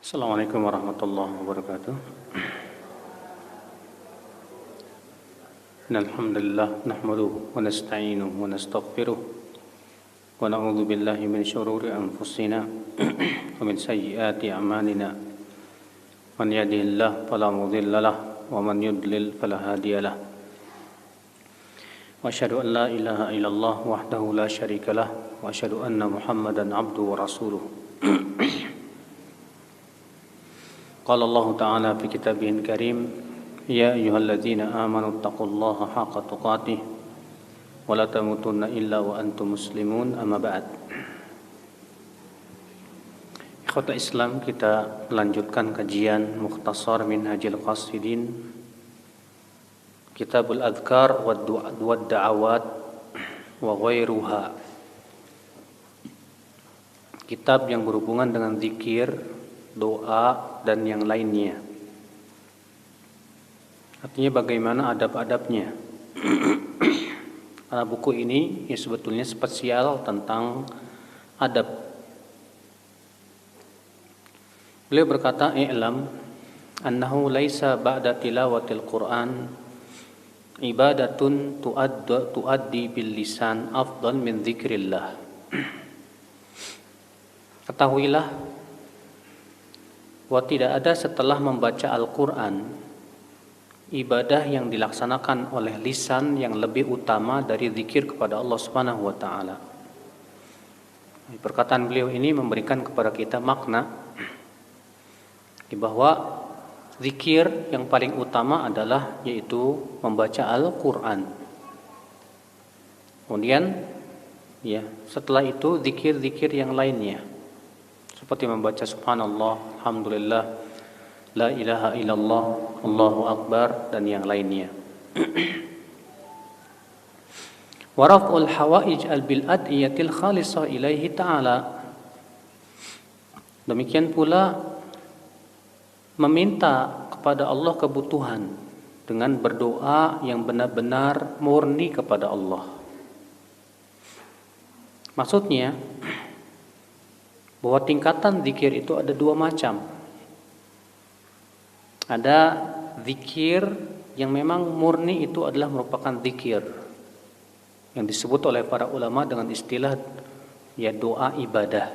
Assalamualaikum warahmatullahi wabarakatuh. Alhamdulillah nahmaduhu wa nasta'inuhu wa nastaghfiruh wa na'udzu billahi min syururi anfusina wa min sayyiati a'malina. Man yahdihillahu fala mudilla lahu wa man yudlil fala hadiya lahu. Wa asyhadu an la ilaha illallah wahdahu la syarika lahu wa asyhadu anna Muhammadan 'abduhu wa rasuluh. Qala Allah Ta'ala fi kitabihil karim, ya ayyuhalladzina amanu taqullaha haqqa tuqatih wa la tamutunna illa wa antum muslimun, amma ba'd. Ikhwatul Islam, kita melanjutkan kajian Mukhtasar Minhajil Qasidin, Kitabul Adhkar wa Da'awat wa ghairuha. Kitab yang berhubungan dengan zikir, doa, dan yang lainnya. Artinya bagaimana adab-adabnya. Karena buku ini ya sebetulnya spesial tentang adab. Beliau berkata, "I'lam annahu laisa ba'da tilawatil Qur'an ibadatun tuaddi bil lisan afdal min dzikrillah." Ketahuilah bahwa tidak ada setelah membaca Al-Quran ibadah yang dilaksanakan oleh lisan yang lebih utama dari zikir kepada Allah Subhanahu wa Ta'ala. Perkataan beliau ini memberikan kepada kita makna bahwa zikir yang paling utama adalah yaitu membaca Al-Quran. Kemudian ya setelah itu zikir-zikir yang lainnya, seperti membaca subhanallah, alhamdulillah, la ilaha illallah, Allahu akbar, dan yang lainnya. Wa raf'ul hawaij bil adiyatil khalisah ilaihi ta'ala. Demikian pula meminta kepada Allah kebutuhan dengan berdoa yang benar-benar murni kepada Allah. Maksudnya bahwa tingkatan zikir itu ada dua macam. Ada zikir yang memang murni, itu adalah merupakan zikir yang disebut oleh para ulama dengan istilah ya doa ibadah.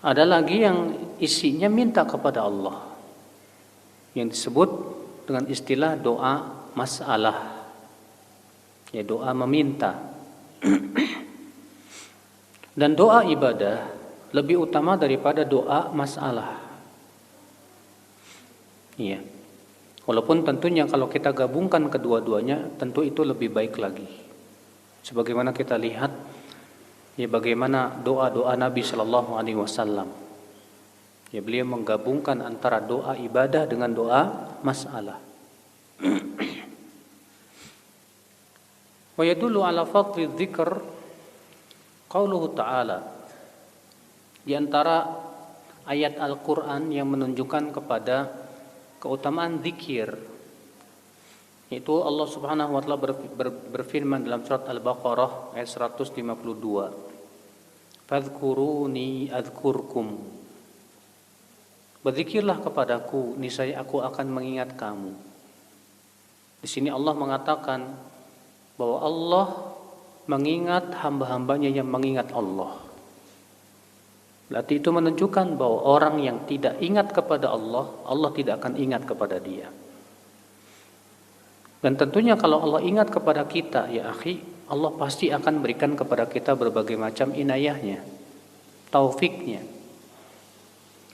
Ada lagi yang isinya minta kepada Allah, yang disebut dengan istilah doa masalah, ya doa meminta. Dan doa ibadah lebih utama daripada doa masalah. Iya. Walaupun tentunya kalau kita gabungkan kedua-duanya, tentu itu lebih baik lagi. Sebagaimana kita lihat ya bagaimana doa-doa Nabi Shallallahu Alaihi Wasallam. Ya beliau menggabungkan antara doa ibadah dengan doa masalah. Wa yadullu ala fadli dzikr qauluhu ta'ala, di antara ayat Al-Quran yang menunjukkan kepada keutamaan zikir, yaitu Allah Subhanahu wa Ta'ala berfirman dalam surat Al-Baqarah ayat 152, "Fadhkuruni adzkurkum." Berzikirlah kepadaku, niscaya aku akan mengingat kamu. Di sini Allah mengatakan bahwa Allah mengingat hamba-hambanya yang mengingat Allah. Berarti itu menunjukkan bahwa orang yang tidak ingat kepada Allah, Allah tidak akan ingat kepada dia. Dan tentunya kalau Allah ingat kepada kita, ya akhi, Allah pasti akan berikan kepada kita berbagai macam inayahnya, taufiknya.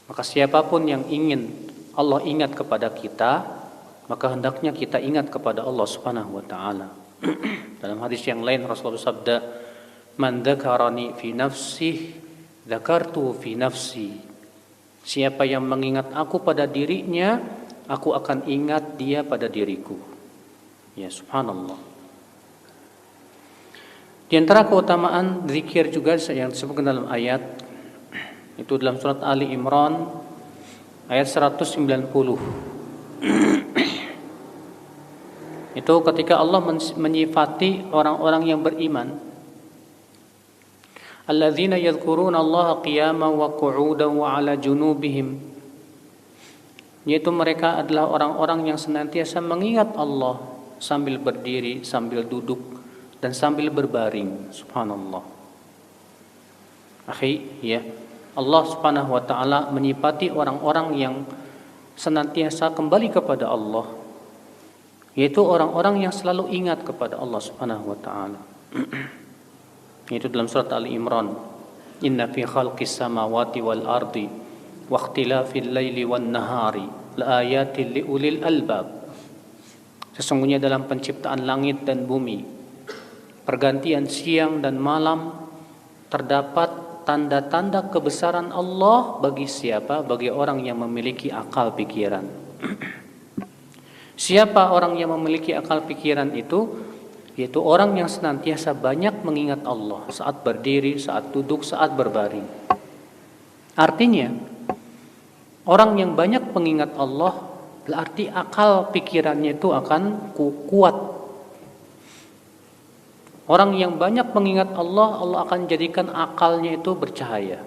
Maka siapapun yang ingin Allah ingat kepada kita, maka hendaknya kita ingat kepada Allah Subhanahu wa Ta'ala. Dalam hadis yang lain Rasulullah sabda, "Man dzakarani fi nafsihi, dzakartu fi nafsi." Siapa yang mengingat aku pada dirinya, aku akan ingat dia pada diriku. Ya subhanallah. Di antara keutamaan zikir juga yang disebutkan dalam ayat itu dalam surat Ali Imran ayat 190. Itu ketika Allah menyifati orang-orang yang beriman. alladzina yadhkuruna Allah qiyaman wa qu'udan wa 'ala junubihim, yaitu mereka adalah orang-orang yang senantiasa mengingat Allah sambil berdiri, sambil duduk, dan sambil berbaring. Subhanallah. Akhi, ya, Allah Subhanahu wa taala menyifati orang-orang yang senantiasa kembali kepada Allah, yaitu orang-orang yang selalu ingat kepada Allah Subhanahu wa taala. Itu dalam surat Ali Imran, inna fi khalqis samawati wal ardi wa ikhtilafil laili wan nahari laayatin liulil albab. Sesungguhnya dalam penciptaan langit dan bumi, pergantian siang dan malam, terdapat tanda-tanda kebesaran Allah bagi siapa? Bagi orang yang memiliki akal pikiran. Siapa orang yang memiliki akal pikiran itu? Yaitu orang yang senantiasa banyak mengingat Allah saat berdiri, saat duduk, saat berbaring. Artinya, orang yang banyak mengingat Allah berarti akal pikirannya itu akan kuat. Orang yang banyak mengingat Allah, Allah akan jadikan akalnya itu bercahaya.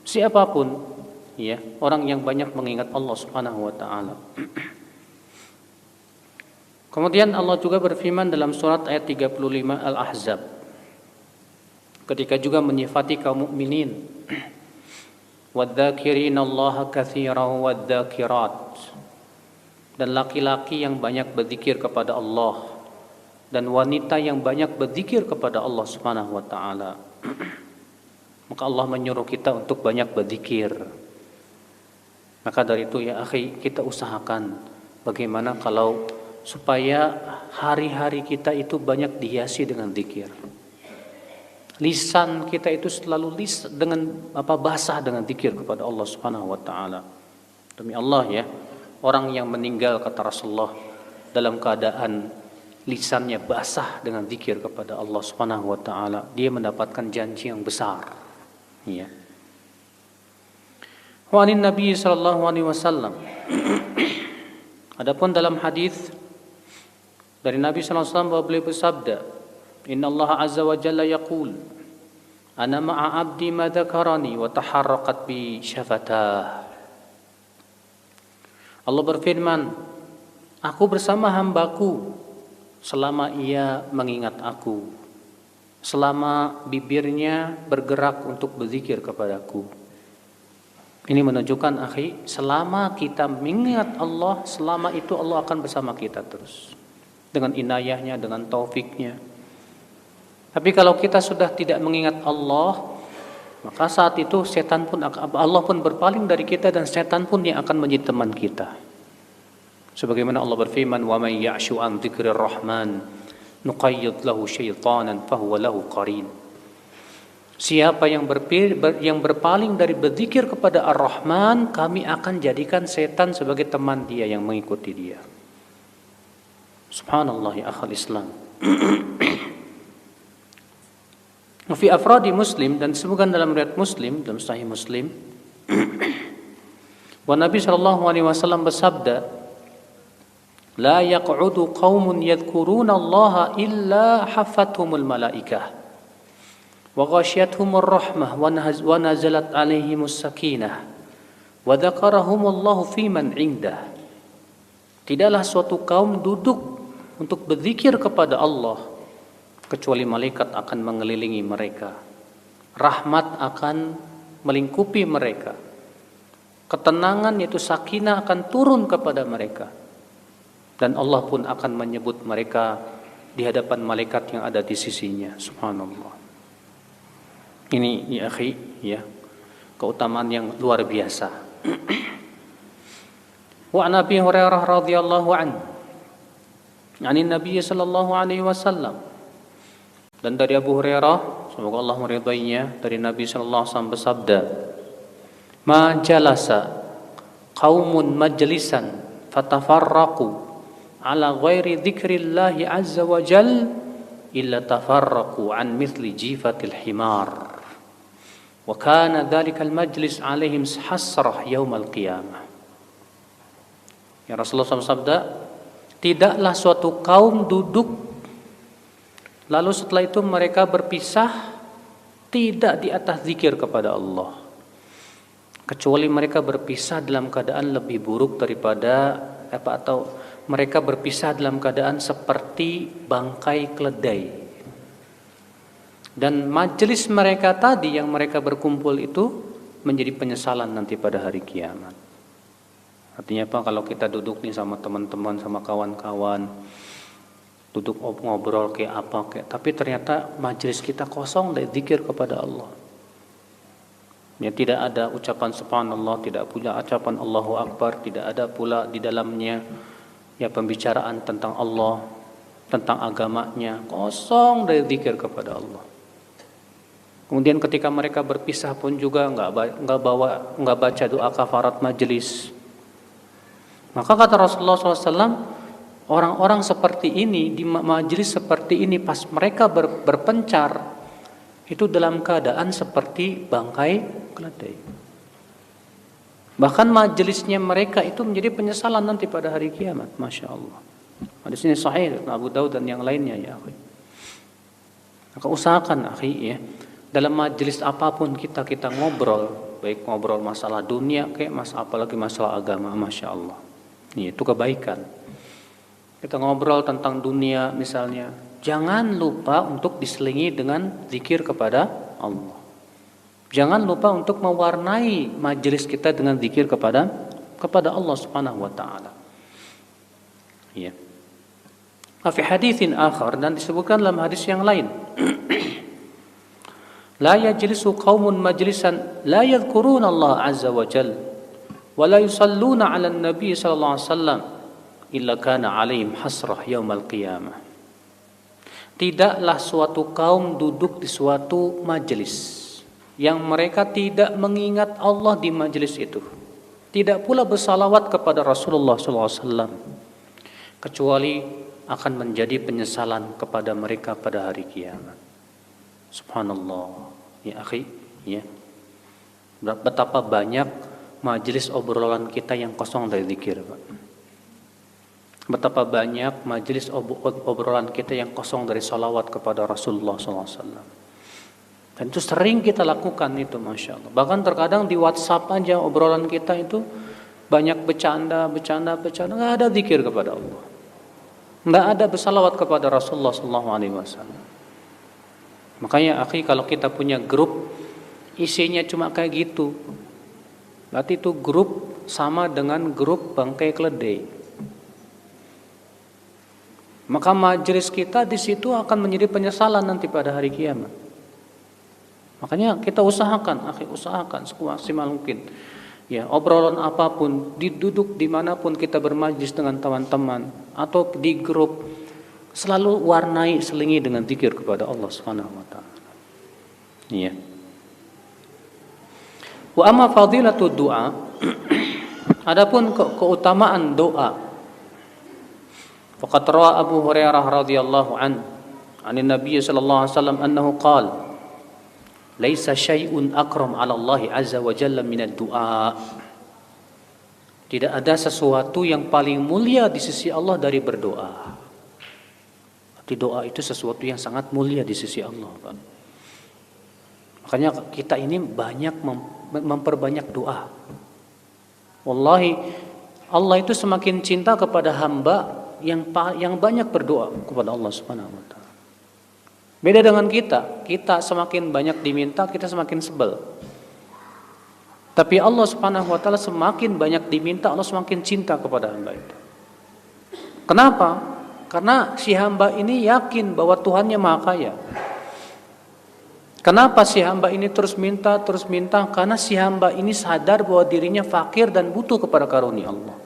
Siapapun, ya, orang yang banyak mengingat Allah Subhanahu wa taala. Kemudian Allah juga berfirman dalam surat ayat 35 Al-Ahzab, ketika juga menyifati kaum mukminin, wadzakirina Allaha katsiran wadzakirat, dan laki-laki yang banyak berzikir kepada Allah dan wanita yang banyak berzikir kepada Allah Subhanahu wa taala. Maka Allah menyuruh kita untuk banyak berzikir. Maka dari itu ya akhi, kita usahakan bagaimana kalau supaya hari-hari kita itu banyak dihiasi dengan zikir. Lisan kita itu selalu basah dengan zikir kepada Allah Subhanahu wa taala. Demi Allah ya, orang yang meninggal kata Rasulullah dalam keadaan lisannya basah dengan zikir kepada Allah Subhanahu wa taala, dia mendapatkan janji yang besar. Ya. Wa anin Nabi sallallahu alaihi wasallam. Adapun dalam hadis dari Nabi sallallahu alaihi wasallam bahwa beliau bersabda, "Inna Allah azza wa jalla yaqul, ana ma'a 'abdi ma dzakarani wa taharraqat bi syafatah." Allah berfirman, aku bersama hambaku selama ia mengingat aku, selama bibirnya bergerak untuk berzikir kepadaku. Ini menunjukkan akhi, selama kita mengingat Allah, selama itu Allah akan bersama kita terus, dengan inayahnya, dengan taufiknya. Tapi kalau kita sudah tidak mengingat Allah, maka saat itu Allah pun berpaling dari kita, dan setan pun yang akan menjadi teman kita. Sebagaimana Allah berfirman, wa may ya'shu an dzikrir rahman nuqayyid lahu syaitanan fahuwa lahu qarin. Siapa yang berpaling dari berzikir kepada Ar-Rahman, kami akan jadikan setan sebagai teman dia yang mengikuti dia. Subhanallah ya akhal Islam. Fi afradi Muslim, dan disebutkan dalam riwayat Muslim, dalam Sahih Muslim, wa Nabi sallallahu alaihi wasallam bersabda, la yaq'udu qaumun yadhkuruna Allah illa hafathumul malaikah wa ghashiyatuhumur rahmah wa nazalat alaihimus sakinah wa dzakarahumullahu fi man 'indah. Tidaklah suatu kaum duduk untuk berzikir kepada Allah kecuali malaikat akan mengelilingi mereka, rahmat akan melingkupi mereka, ketenangan yaitu sakinah akan turun kepada mereka, dan Allah pun akan menyebut mereka di hadapan malaikat yang ada di sisinya. Subhanallah. Ini ya akhi, ya, keutamaan yang luar biasa. Wa an Abi Hurairah radhiyallahu anhu, anin Nabi sallallahu alaihi wasallam, dan dari Abu Hurairah, semoga Allah meridainya, dari Nabi sallallahu alaihi wasallam bersabda, ma jalasa qaumun majlisan fatafarraqu ala ghairi dzikrillahi azza wa jal illa tafarraqu an mithli jifatil himar wa kana dhalikal majlis alaihim hasrah yaumal qiyamah. Ya Rasulullah SAW sabda, tidaklah suatu kaum duduk lalu setelah itu mereka berpisah tidak di atas zikir kepada Allah. Kecuali mereka berpisah dalam keadaan lebih buruk daripada atau mereka berpisah dalam keadaan seperti bangkai keledai. Dan majelis mereka tadi yang mereka berkumpul itu menjadi penyesalan nanti pada hari kiamat. Artinya apa? Kalau kita duduk nih sama teman-teman, sama kawan-kawan, duduk ngobrol kayak apa, tapi ternyata majelis kita kosong dari zikir kepada Allah. Ya, tidak ada ucapan subhanallah, tidak pula ucapan Allahu Akbar, tidak ada pula di dalamnya ya pembicaraan tentang Allah, tentang agamanya, kosong dari zikir kepada Allah. Kemudian ketika mereka berpisah pun juga nggak baca doa kafarat majelis. Maka kata Rasulullah SAW, orang-orang seperti ini di majelis seperti ini pas mereka berpencar itu dalam keadaan seperti bangkai keledai. Bahkan majelisnya mereka itu menjadi penyesalan nanti pada hari kiamat. Masya Allah. Hadis ini sahih Abu Daud dan yang lainnya ya akhi. Maka usahakan akhi ya, dalam majelis apapun kita ngobrol, baik ngobrol masalah dunia kayak apalagi masalah agama, Masya Allah. Ini itu kebaikan. Kita ngobrol tentang dunia misalnya, jangan lupa untuk diselingi dengan zikir kepada Allah. Jangan lupa untuk mewarnai majelis kita dengan zikir kepada Allah Subhanahu wa taala. Ya. Fi haditsin akhar, dan disebutkan dalam hadis yang lain. La yajlisu qaumun majlisan la yadhkuruna Allah azza wa jalla wa la yusalluna 'ala an-nabi sallallahu alaihi wasallam illa kana 'alaihim hasrah yaumal qiyamah. Tidaklah suatu kaum duduk di suatu majelis yang mereka tidak mengingat Allah di majelis itu, tidak pula bersalawat kepada Rasulullah SAW, kecuali akan menjadi penyesalan kepada mereka pada hari kiamat. Subhanallah, ya akhi, ya. Betapa banyak majelis obrolan kita yang kosong dari zikir, Pak. Betapa banyak majelis obrolan kita yang kosong dari salawat kepada Rasulullah SAW. Dan itu sering kita lakukan itu, Masya Allah. Bahkan terkadang di WhatsApp aja obrolan kita itu banyak bercanda, nggak ada zikir kepada Allah, nggak ada bersalawat kepada Rasulullah SAW. Makanya akhi, kalau kita punya grup isinya cuma kayak gitu, berarti itu grup sama dengan grup bangkai keledai. Maka majelis kita di situ akan menjadi penyesalan nanti pada hari kiamat. Makanya kita usahakan, akhi, usahakan semaksimal mungkin. Ya, obrolan apapun, duduk dimanapun kita bermajlis dengan teman-teman atau di grup, selalu warnai selingi dengan zikir kepada Allah Subhanahu wa taala. Iya. Wa amma fadilatu du'a, adapun keutamaan doa. Faqad rawa Abu Hurairah radhiyallahu an Nabi sallallahu alaihi wasallam annahu qala laisa syai'un akram 'ala Allah azza wa jalla minad du'a. Tidak ada sesuatu yang paling mulia di sisi Allah dari berdoa. Arti doa itu sesuatu yang sangat mulia di sisi Allah, Pak. Makanya kita ini banyak memperbanyak doa. Wallahi Allah itu semakin cinta kepada hamba yang banyak berdoa kepada Allah Subhanahu wa taala. Beda dengan kita semakin banyak diminta, kita semakin sebel. Tapi Allah Subhanahu wa taala semakin banyak diminta, Allah semakin cinta kepada hamba itu. Kenapa? Karena si hamba ini yakin bahwa Tuhannya Maha Kaya. Kenapa si hamba ini terus minta? Karena si hamba ini sadar bahwa dirinya fakir dan butuh kepada karunia Allah.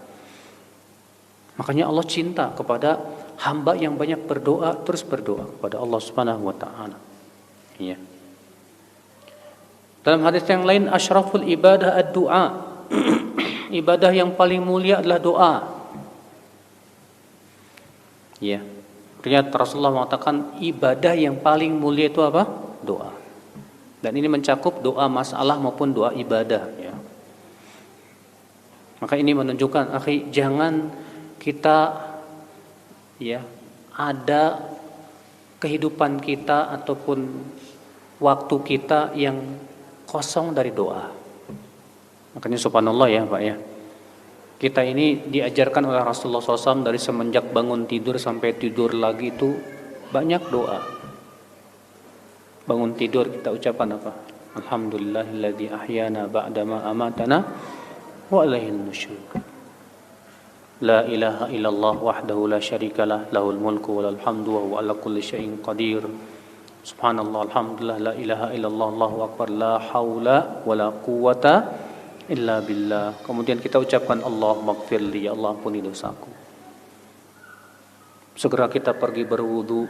Makanya Allah cinta kepada hamba yang banyak berdoa, terus berdoa kepada Allah Subhanahu wa taala. Iya. Dalam hadis yang lain, asyraful ibadah ad-du'a. Ibadah yang paling mulia adalah doa. Iya. Ternyata Rasulullah mengatakan ibadah yang paling mulia itu apa? Doa. Dan ini mencakup doa masalah maupun doa ibadah, ya. Maka ini menunjukkan, akhi, jangan kita ya ada kehidupan kita ataupun waktu kita yang kosong dari doa. Makanya subhanallah ya Pak ya. Kita ini diajarkan oleh Rasulullah SAW dari semenjak bangun tidur sampai tidur lagi itu banyak doa. Bangun tidur kita ucapkan apa? Alhamdulillahilladzi ahyana ba'dama amatana wa ilaihin nusyur. La ilaha illallah wahdahu la syarikalah lahul mulku wa lahul hamdu wa huwa ala kulli syai'in qadir. Subhanallah alhamdulillah la ilaha illallah Allahu akbar la haula wa la quwata illa billah. Kemudian kita ucapkan Allahumma ighfirli, ya Allah ampuni dosaku. Segera kita pergi berwudu.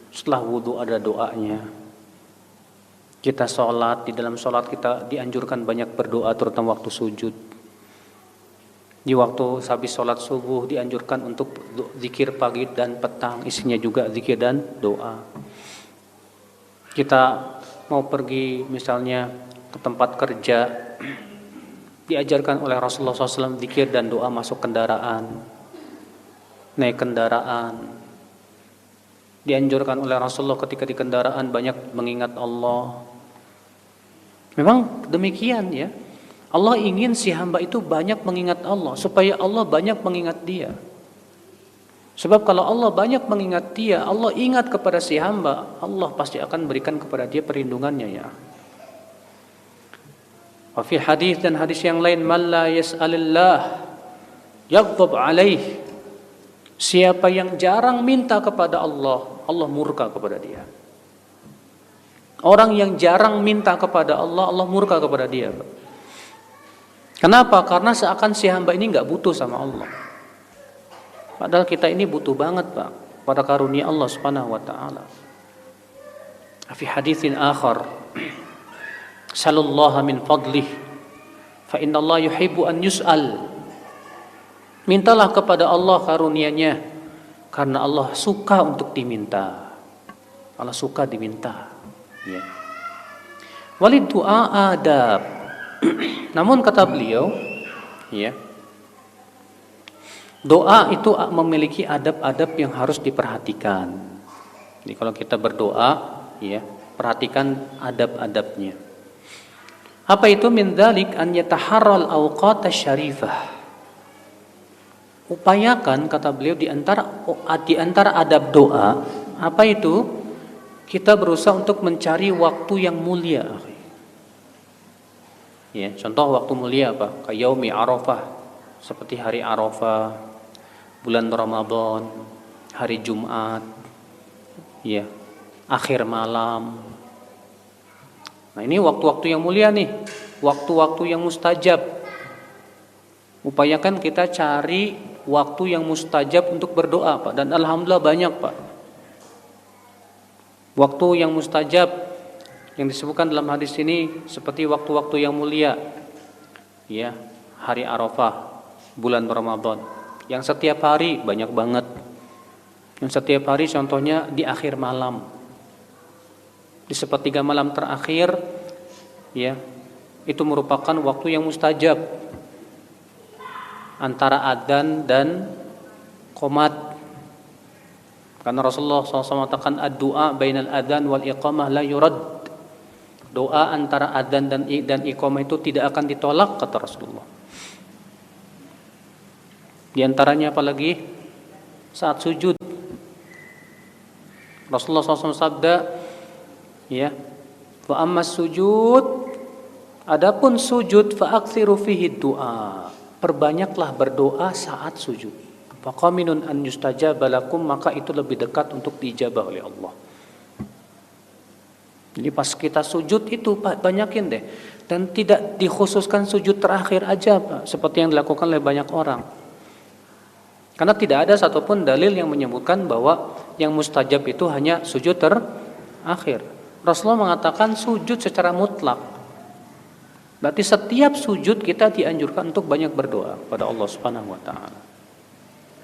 Setelah wudu ada doanya. Kita sholat, di dalam sholat kita dianjurkan banyak berdoa terutama waktu sujud. Di waktu habis sholat subuh dianjurkan untuk zikir pagi dan petang, isinya juga zikir dan doa. Kita mau pergi misalnya ke tempat kerja, diajarkan oleh Rasulullah SAW zikir dan doa masuk kendaraan, naik kendaraan. Dianjurkan oleh Rasulullah ketika di kendaraan banyak mengingat Allah. Memang demikian ya. Allah ingin si hamba itu banyak mengingat Allah supaya Allah banyak mengingat dia. Sebab kalau Allah banyak mengingat dia, Allah ingat kepada si hamba, Allah pasti akan berikan kepada dia perlindungannya ya. Fi hadis dan hadis yang lain, man la yas'alillah yaghdab alaih. Siapa yang jarang minta kepada Allah, Allah murka kepada dia. Orang yang jarang minta kepada Allah, Allah murka kepada dia. Kenapa? Karena seakan si hamba ini enggak butuh sama Allah. Padahal kita ini butuh banget, Pak, pada karunia Allah Subhanahu wa taala. Fi haditsin akhar, sallallahu min fadlih fa innallaha yuhibbu an yus'al. Mintalah kepada Allah karunia-Nya karena Allah suka untuk diminta. Allah suka diminta ya. Walid du'a adab. Namun kata beliau ya, doa itu memiliki adab-adab yang harus diperhatikan. Jadi kalau kita berdoa ya, perhatikan adab-adabnya. Apa itu? Min dzalik an yataharral awqat syarifah. Upayakan, kata beliau, di antara adab doa, apa itu? Kita berusaha untuk mencari waktu yang mulia. Ya, contoh waktu mulia apa? Kayak yaumi Arafah, seperti hari Arafah, bulan Ramadan, hari Jumat, ya, akhir malam. Nah, ini waktu-waktu yang mulia nih, waktu-waktu yang mustajab. Upayakan kita cari waktu yang mustajab untuk berdoa, Pak. Dan alhamdulillah banyak, Pak. Waktu yang mustajab yang disebutkan dalam hadis ini seperti waktu-waktu yang mulia. Ya, hari Arafah, bulan Ramadan. Yang setiap hari banyak banget. Yang setiap hari contohnya di akhir malam. Di sepertiga malam terakhir, ya, itu merupakan waktu yang mustajab antara adzan dan qomat. Karena Rasulullah SAW mengatakan ad-du'a bainal adzan wal iqamah la yurad. Doa antara adzan dan iqamah itu tidak akan ditolak, kata Rasulullah. Di antaranya apalagi saat sujud. Rasulullah SAW sabda, ya, wa ammas sujud, adapun sujud fa aktsiru fihi du'a, perbanyaklah berdoa saat sujud. Faqaminun an yustajaba lakum, maka itu lebih dekat untuk diijabah oleh Allah. Jadi pas kita sujud itu banyakin deh, dan tidak dikhususkan sujud terakhir aja, Pak, seperti yang dilakukan oleh banyak orang. Karena tidak ada satupun dalil yang menyebutkan bahwa yang mustajab itu hanya sujud terakhir. Rasulullah mengatakan sujud secara mutlak. Berarti setiap sujud kita dianjurkan untuk banyak berdoa pada Allah Subhanahu wa taala.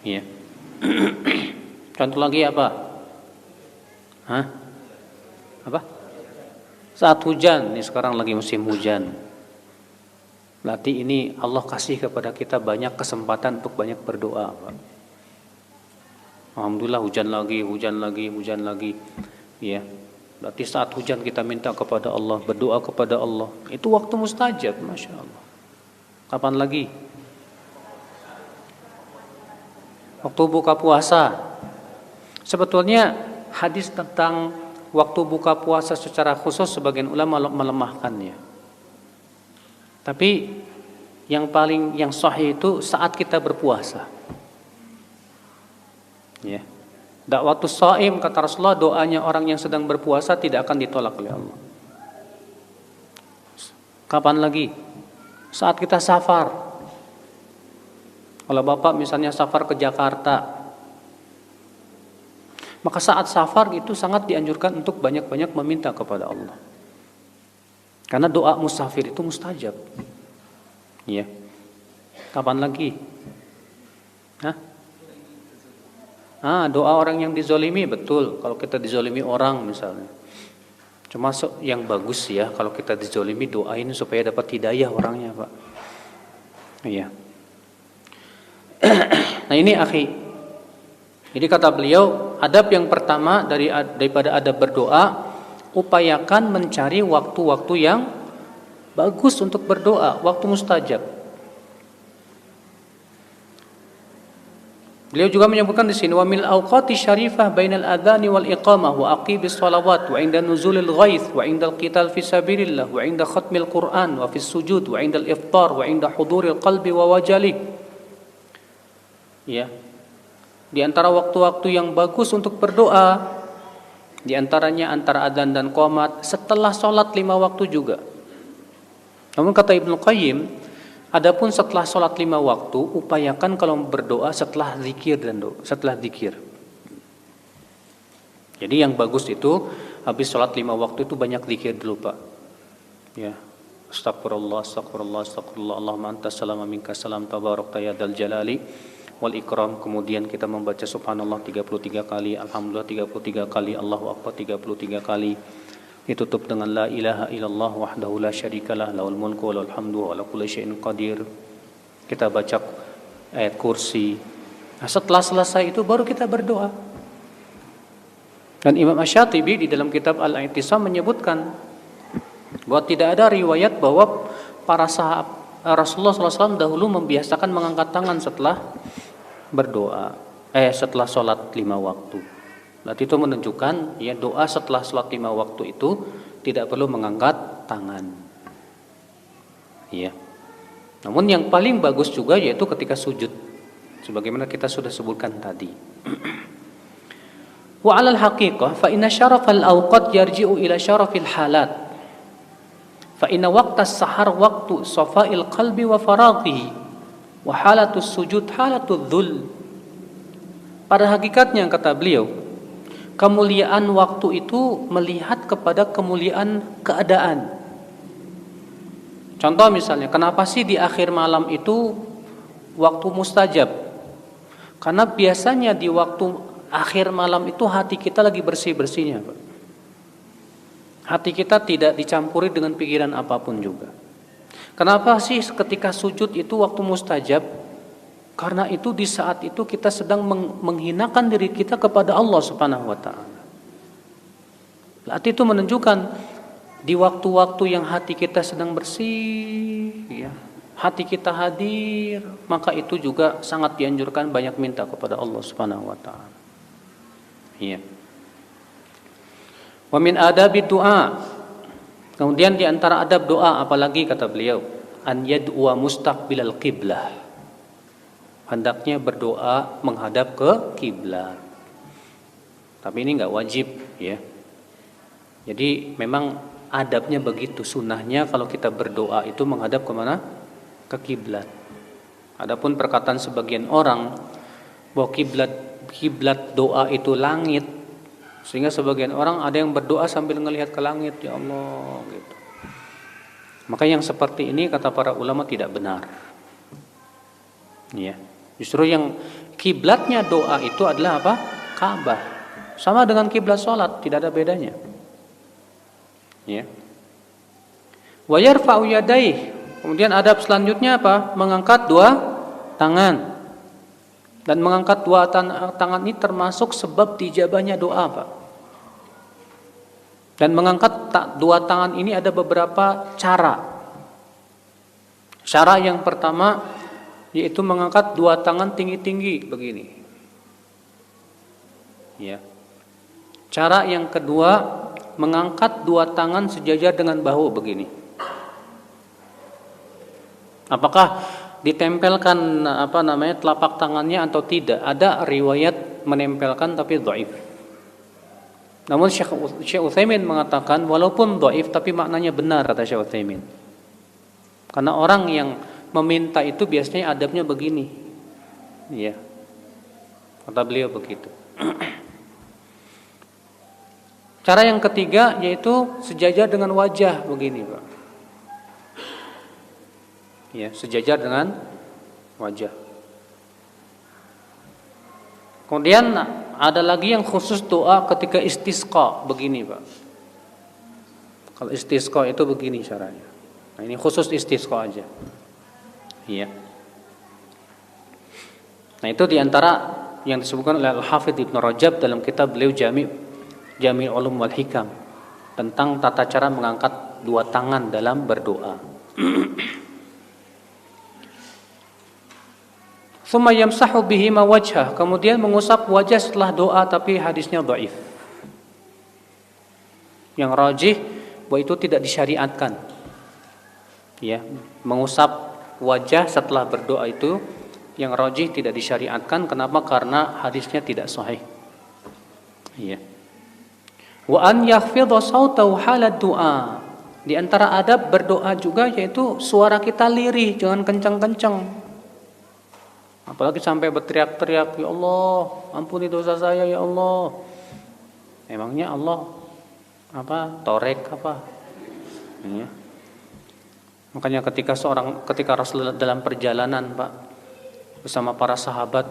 Ya. Contoh lagi apa? Apa? Saat hujan, ini sekarang lagi musim hujan. Berarti ini Allah kasih kepada kita banyak kesempatan untuk banyak berdoa, Pak. Alhamdulillah hujan lagi. Ya. Berarti saat hujan kita minta kepada Allah, berdoa kepada Allah, itu waktu mustajab, Masya Allah. Kapan lagi? Waktu buka puasa. Sebetulnya hadis tentang waktu buka puasa secara khusus sebagian ulama melemahkannya. Tapi yang sahih itu saat kita berpuasa. Ya. Dakwatus shaim kata Rasulullah, doanya orang yang sedang berpuasa tidak akan ditolak oleh Allah. Kapan lagi? Saat kita safar. Kalau Bapak misalnya safar ke Jakarta, maka saat safar itu sangat dianjurkan untuk banyak-banyak meminta kepada Allah. Karena doa musafir itu mustajab. Ya. Kapan lagi? Doa orang yang dizolimi, betul. Kalau kita dizolimi orang misalnya. Cuma yang bagus ya, kalau kita dizolimi doain supaya dapat hidayah orangnya, Pak. Iya. Nah ini akhi. Jadi kata beliau, adab yang pertama daripada adab berdoa, upayakan mencari waktu-waktu yang bagus untuk berdoa, waktu mustajab. Beliau juga menyebutkan di sini, wa mil awqati syarifah bainal adhani wal iqamah wa aqibis salawat wa inda nuzulil ghaith wa inda al-qital fi sabilillah wa inda khatmil Qur'an wa fis sujud wa inda al-iftar wa inda huduril qalbi wa wajali. Ya. Di antara waktu-waktu yang bagus untuk berdoa, di antaranya antara adzan dan qomat, setelah sholat 5 waktu juga. Namun kata Ibnu Qayyim, adapun setelah sholat 5 waktu, upayakan kalau berdoa setelah zikir setelah zikir. Jadi yang bagus itu habis sholat 5 waktu itu banyak zikir dulu, Pak. Ya, astagfirullah, astagfirullah, astagfirullah, Allahumma antas salam minka salam tabarakta ya dzal jalali wal ikram. Kemudian kita membaca subhanallah 33 kali, alhamdulillah 33 kali, Allahu akbar 33 kali. Ditutup dengan la ilaha illallah wahdahu la syarikalah lahul mulku wa lahul hamdu wa ala kulli syai'in qadir. Kita baca ayat kursi. Nah, setelah selesai itu baru kita berdoa. Dan Imam Asy-Syatibi di dalam kitab Al-I'tisam menyebutkan bahwa tidak ada riwayat bahwa para sahabat Rasulullah SAW dahulu membiasakan mengangkat tangan setelah berdoa, setelah sholat 5 waktu. Berarti itu menunjukkan ya doa setelah sholat 5 waktu itu tidak perlu mengangkat tangan. Iya. Namun yang paling bagus juga yaitu ketika sujud, sebagaimana kita sudah sebutkan tadi. Wa 'alal haqiqah fa inna syarafal awqat yarji'u ila syarafil halat. Fa inna waqtas sahar waqtu safa'il qalbi wa faraghihi wa halatus sujud halatul dhul. Pada hakikatnya kata beliau, kemuliaan waktu itu melihat kepada kemuliaan keadaan. Contoh misalnya, kenapa sih di akhir malam itu waktu mustajab? Karena biasanya di waktu akhir malam itu hati kita lagi bersih-bersihnya, Pak. Hati kita tidak dicampuri dengan pikiran apapun juga. Kenapa sih ketika sujud itu waktu mustajab? Karena itu di saat itu kita sedang menghinakan diri kita kepada Allah Subhanahu wa taala. Berarti itu menunjukkan di waktu-waktu yang hati kita sedang bersih, ya, hati kita hadir, maka itu juga sangat dianjurkan banyak minta kepada Allah Subhanahu wa taala. Iya. Wa min adabi du'a. Kemudian di antara adab doa apalagi kata beliau, an yad'u mustaqbilal qiblah. Hendaknya berdoa menghadap ke kiblat. Tapi ini enggak wajib ya. Jadi memang adabnya begitu, sunnahnya kalau kita berdoa itu menghadap kemana? Ke kiblat. Adapun perkataan sebagian orang bahwa kiblat doa itu langit, sehingga sebagian orang ada yang berdoa sambil ngelihat ke langit, ya Allah gitu. Maka yang seperti ini kata para ulama tidak benar. Ya. Justru yang kiblatnya doa itu adalah apa? Ka'bah. Sama dengan kiblat salat, tidak ada bedanya. Ya. Wa yarfa'u yadayhi. Kemudian adab selanjutnya apa? Mengangkat 2 tangan. Dan mengangkat 2 tangan ini termasuk sebab dijabahnya doa, Pak. Dan mengangkat dua tangan ini ada beberapa cara. Cara yang pertama yaitu mengangkat dua tangan tinggi-tinggi begini. Ya. Cara yang kedua mengangkat dua tangan sejajar dengan bahu begini. Apakah ditempelkan telapak tangannya atau tidak? Ada riwayat menempelkan tapi dhaif. Namun Syekh Utsaimin mengatakan walaupun dhaif tapi maknanya benar, kata Syekh Utsaimin. Karena orang yang meminta itu biasanya adabnya begini. Ya. Kata beliau begitu. Cara yang ketiga yaitu sejajar dengan wajah begini, Pak. Ya, sejajar dengan wajah. Kemudian ada lagi yang khusus doa ketika istisqa begini, Pak. Kalau istisqa itu begini caranya. Nah, ini khusus istisqa aja. Iya. Nah, itu diantara yang disebutkan oleh Al-Hafidz Ibnu Rajab dalam kitab beliau Jami' Ulum wal Hikam tentang tata cara mengangkat dua tangan dalam berdoa. Tsumma yamsahu bihima wajhah, kemudian mengusap wajah setelah doa, tapi hadisnya dhaif. Yang rajih bahwa itu tidak disyariatkan. Ya, mengusap wajah setelah berdoa itu yang rajih tidak disyariatkan. Kenapa? Karena hadisnya tidak sahih. Ya. Wa an yakhfidha sautahu halad du'a. Di antara adab berdoa juga yaitu suara kita lirih, jangan kencang-kencang. Apalagi sampai berteriak-teriak, ya Allah, ampuni dosa saya ya Allah. Emangnya Allah torek apa? Ya. Makanya ketika Rasulullah dalam perjalanan, Pak, bersama para sahabat,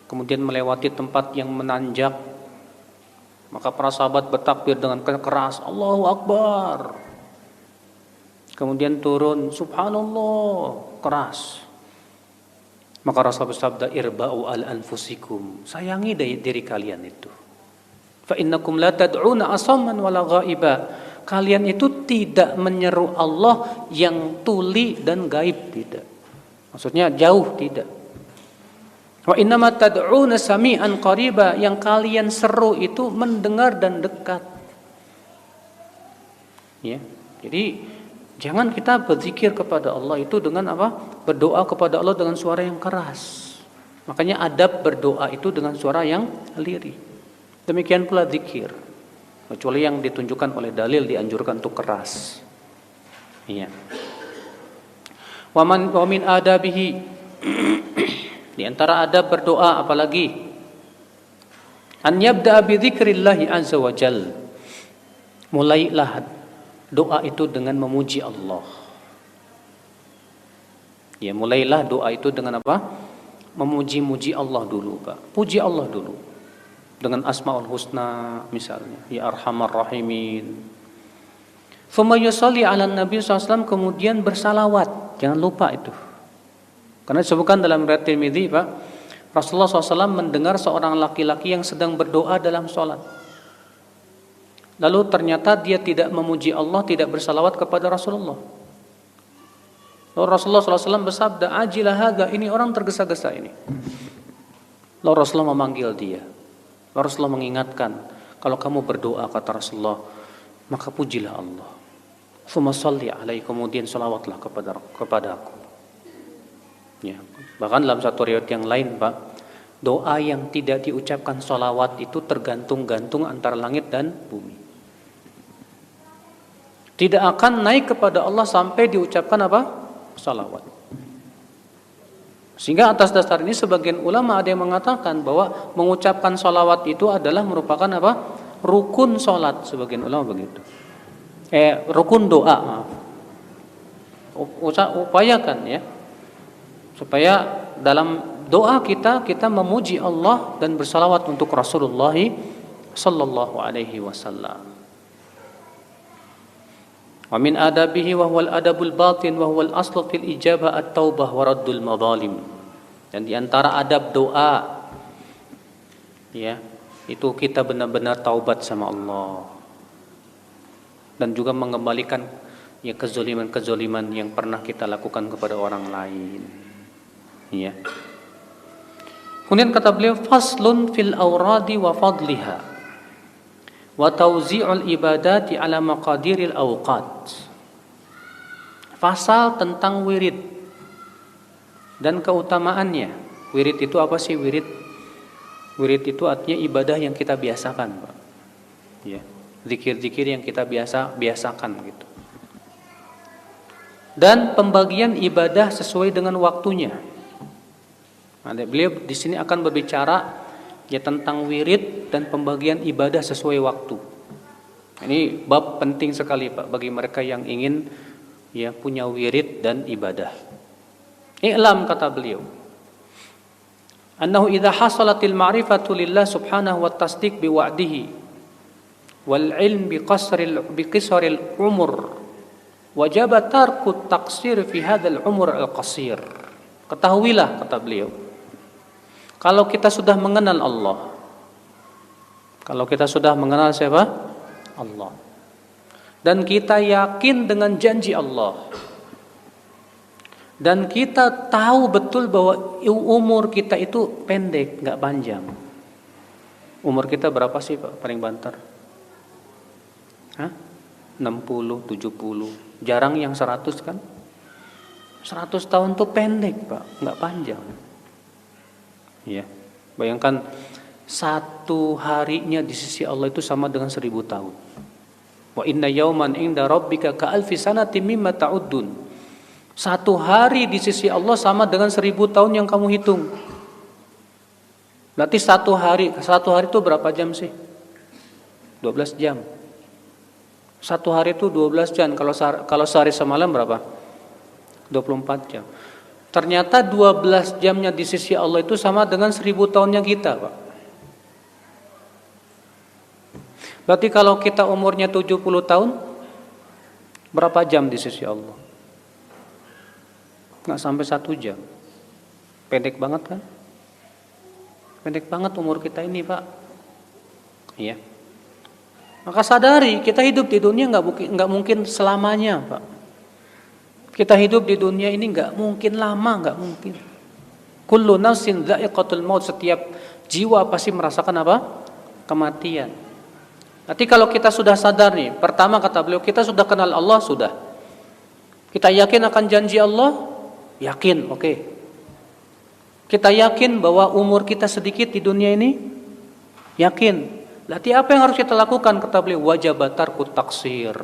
kemudian melewati tempat yang menanjak, maka para sahabat bertakbir dengan keras, Allahu Akbar. Kemudian turun, Subhanallah, keras. Maka Rasulullah bersabda, irba'u al anfusikum, sayangi diri kalian itu. Fa innakum la tad'una asamman wala ghaiba. Kalian itu tidak menyeru Allah yang tuli dan gaib, tidak. Maksudnya jauh, tidak. Wa innama tad'una sami'an qariba, yang kalian seru itu mendengar dan dekat. Ya. Jadi jangan kita berzikir kepada Allah itu dengan berdoa kepada Allah dengan suara yang keras. Makanya adab berdoa itu dengan suara yang lirih. Demikian pula zikir. Kecuali yang ditunjukkan oleh dalil dianjurkan untuk keras. Iya. Wa min adabihi. Di antara adab berdoa apalagi? An yabda'a bi dzikrillahi azza wa jalla. Mulailah doa itu dengan memuji Allah. Ya, mulailah doa itu dengan apa? Memuji-muji Allah dulu, Pak. Puji Allah dulu. Dengan Asmaul Husna misalnya, ya Arhamar Rahimin. Tsumma yusalli 'alan Nabi SAW, kemudian bersalawat. Jangan lupa itu. Karena disebutkan dalam riwayat Tirmidzi, Pak, Rasulullah SAW mendengar seorang laki-laki yang sedang berdoa dalam sholat. Lalu ternyata dia tidak memuji Allah, tidak bersalawat kepada Rasulullah. Lalu Rasulullah SAW bersabda, ajilah hadza, ini orang tergesa-gesa ini. Lalu Rasulullah memanggil dia. Lalu Rasulullah mengingatkan, kalau kamu berdoa, kata Rasulullah, maka pujilah Allah. Tsumma shalli alaihi, kemudian salawatlah kepada aku. Ya, bahkan dalam satu riwayat yang lain, Pak, doa yang tidak diucapkan salawat itu tergantung-gantung antara langit dan bumi. Tidak akan naik kepada Allah sampai diucapkan salawat. Sehingga atas dasar ini sebagian ulama ada yang mengatakan bahwa mengucapkan salawat itu adalah merupakan rukun salat, sebagian ulama begitu. Rukun doa, maaf. Upayakan ya, supaya dalam doa kita memuji Allah dan bersalawat untuk Rasulullah sallallahu alaihi wasallam. Wa min adabihi wa huwal adabul batin wa huwal aslu fil ijabah at-taubah wa raddul madzalim. Dan di antara adab doa, ya, itu kita benar-benar taubat sama Allah. dan juga mengembalikan ya kezoliman-kezoliman yang pernah kita lakukan kepada orang lain. Ya. Kemudian kata beliau, faslun fil awradi wa fadliha wa tawzi'ul ibadati ala maqadiril awqat. Fasal tentang wirid dan keutamaannya. Wirid itu apa sih wirid? Wirid itu artinya ibadah yang kita biasakan, Pak. Ya, zikir-zikir yang kita biasakan gitu. Dan pembagian ibadah sesuai dengan waktunya. Nah, beliau di sini akan berbicara ya tentang wirid dan pembagian ibadah sesuai waktu. Ini bab penting sekali, Pak, bagi mereka yang ingin ya punya wirid dan ibadah. I'lam, kata beliau, annahu idza hasalatil ma'rifatu lillah subhanahu wa tasdiq bi wa'dihi wal ilm bi qisaril umur wajib tarku taqsir fi hadzal umur al-qasir. Ketahuilah, kata beliau, kalau kita sudah mengenal Allah, kalau kita sudah mengenal siapa? Allah. Dan kita yakin dengan janji Allah. Dan kita tahu betul bahwa umur kita itu pendek, nggak panjang. Umur kita berapa sih, Pak, paling banter? 60, 70. Jarang yang 100 kan? 100 tahun tuh pendek, Pak, nggak panjang. Ya, bayangkan satu harinya di sisi Allah itu sama dengan 1000 tahun. Wa inna yauman inda rabbika ka alfi sanatin mimma ta'uddun. Satu hari di sisi Allah sama dengan 1000 tahun yang kamu hitung. Berarti satu hari itu berapa jam sih? 12 jam. Satu hari itu 12 jam. Kalau sehari semalam berapa? 24 jam. Ternyata 12 jamnya di sisi Allah itu sama dengan 1000 tahunnya kita, Pak. Berarti kalau kita umurnya 70 tahun, berapa jam di sisi Allah? Nggak sampai 1 jam. Pendek banget kan? Pendek banget umur kita ini, Pak. Iya. Maka sadari, kita hidup di dunia nggak mungkin selamanya, Pak. Kita hidup di dunia ini nggak mungkin lama, nggak mungkin. Kullu nafsin dha'iqatul maut, setiap jiwa pasti merasakan apa? Kematian. Nanti kalau kita sudah sadar nih, pertama kata beliau, kita sudah kenal Allah, sudah. Kita yakin akan janji Allah, yakin, oke. Kita yakin bahwa umur kita sedikit di dunia ini, yakin. Berarti apa yang harus kita lakukan? Kata beliau, wajabatarku taksir.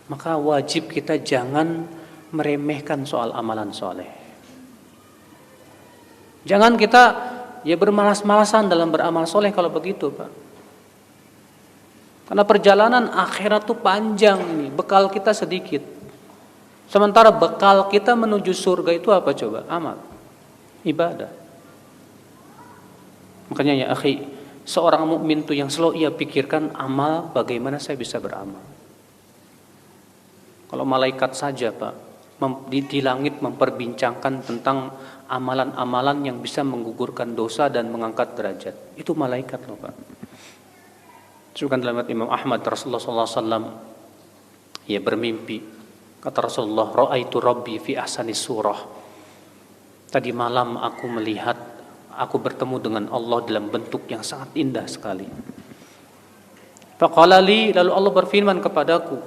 Maka wajib kita jangan meremehkan soal amalan soleh. Jangan kita ya bermalas-malasan dalam beramal soleh kalau begitu, Pak. Karena perjalanan akhirat itu panjang ini, bekal kita sedikit. Sementara bekal kita menuju surga itu apa coba? Amal, ibadah. Makanya ya akhi, seorang mukmin itu yang selalu ia pikirkan amal, bagaimana saya bisa beramal. Kalau malaikat saja, Pak, di langit memperbincangkan tentang amalan-amalan yang bisa menggugurkan dosa dan mengangkat derajat. Itu malaikat loh, Pak. Disebutkan dalam Imam Ahmad, Rasulullah SAW ia bermimpi. Kata Rasulullah, ra'aitu rabbi fi ahsani surah. Tadi malam aku bertemu dengan Allah dalam bentuk yang sangat indah sekali. Faqala li, lalu Allah berfirman kepadaku,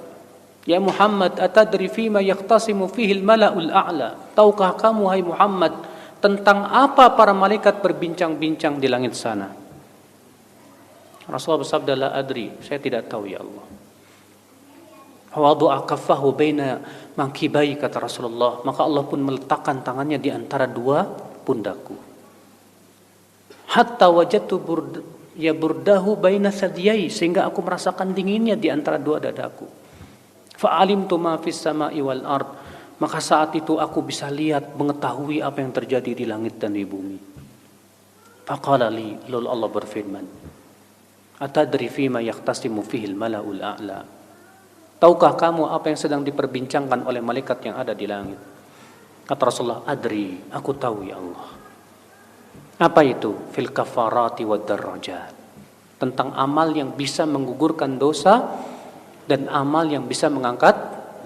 ya Muhammad, atadri fima yaqtasimu fihi al-mala'ul a'la. Tahukah kamu, hai Muhammad, tentang apa para malaikat berbincang-bincang di langit sana? Rasulullah bersabda, la adri, saya tidak tahu ya Allah. Wadu'a kaffahu baina mankibai, kata Rasulullah. Maka Allah pun meletakkan tangannya di antara dua pundakku. Hatta wajadtu burdahu baina sadiyai, sehingga aku merasakan dinginnya di antara dua dadaku. Fa'alimtu ma fis sama'i wal ard, maka saat itu aku bisa lihat, mengetahui apa yang terjadi di langit dan di bumi. Faqala li, lalu Allah berfirman, atadri fima yaqtasimu fihi al-mala'ul a'la. Tahukah kamu apa yang sedang diperbincangkan oleh malaikat yang ada di langit? Kata Rasulullah, adri, aku tahu ya Allah. Apa itu? Fil kafarati wad darajat. Tentang amal yang bisa menggugurkan dosa dan amal yang bisa mengangkat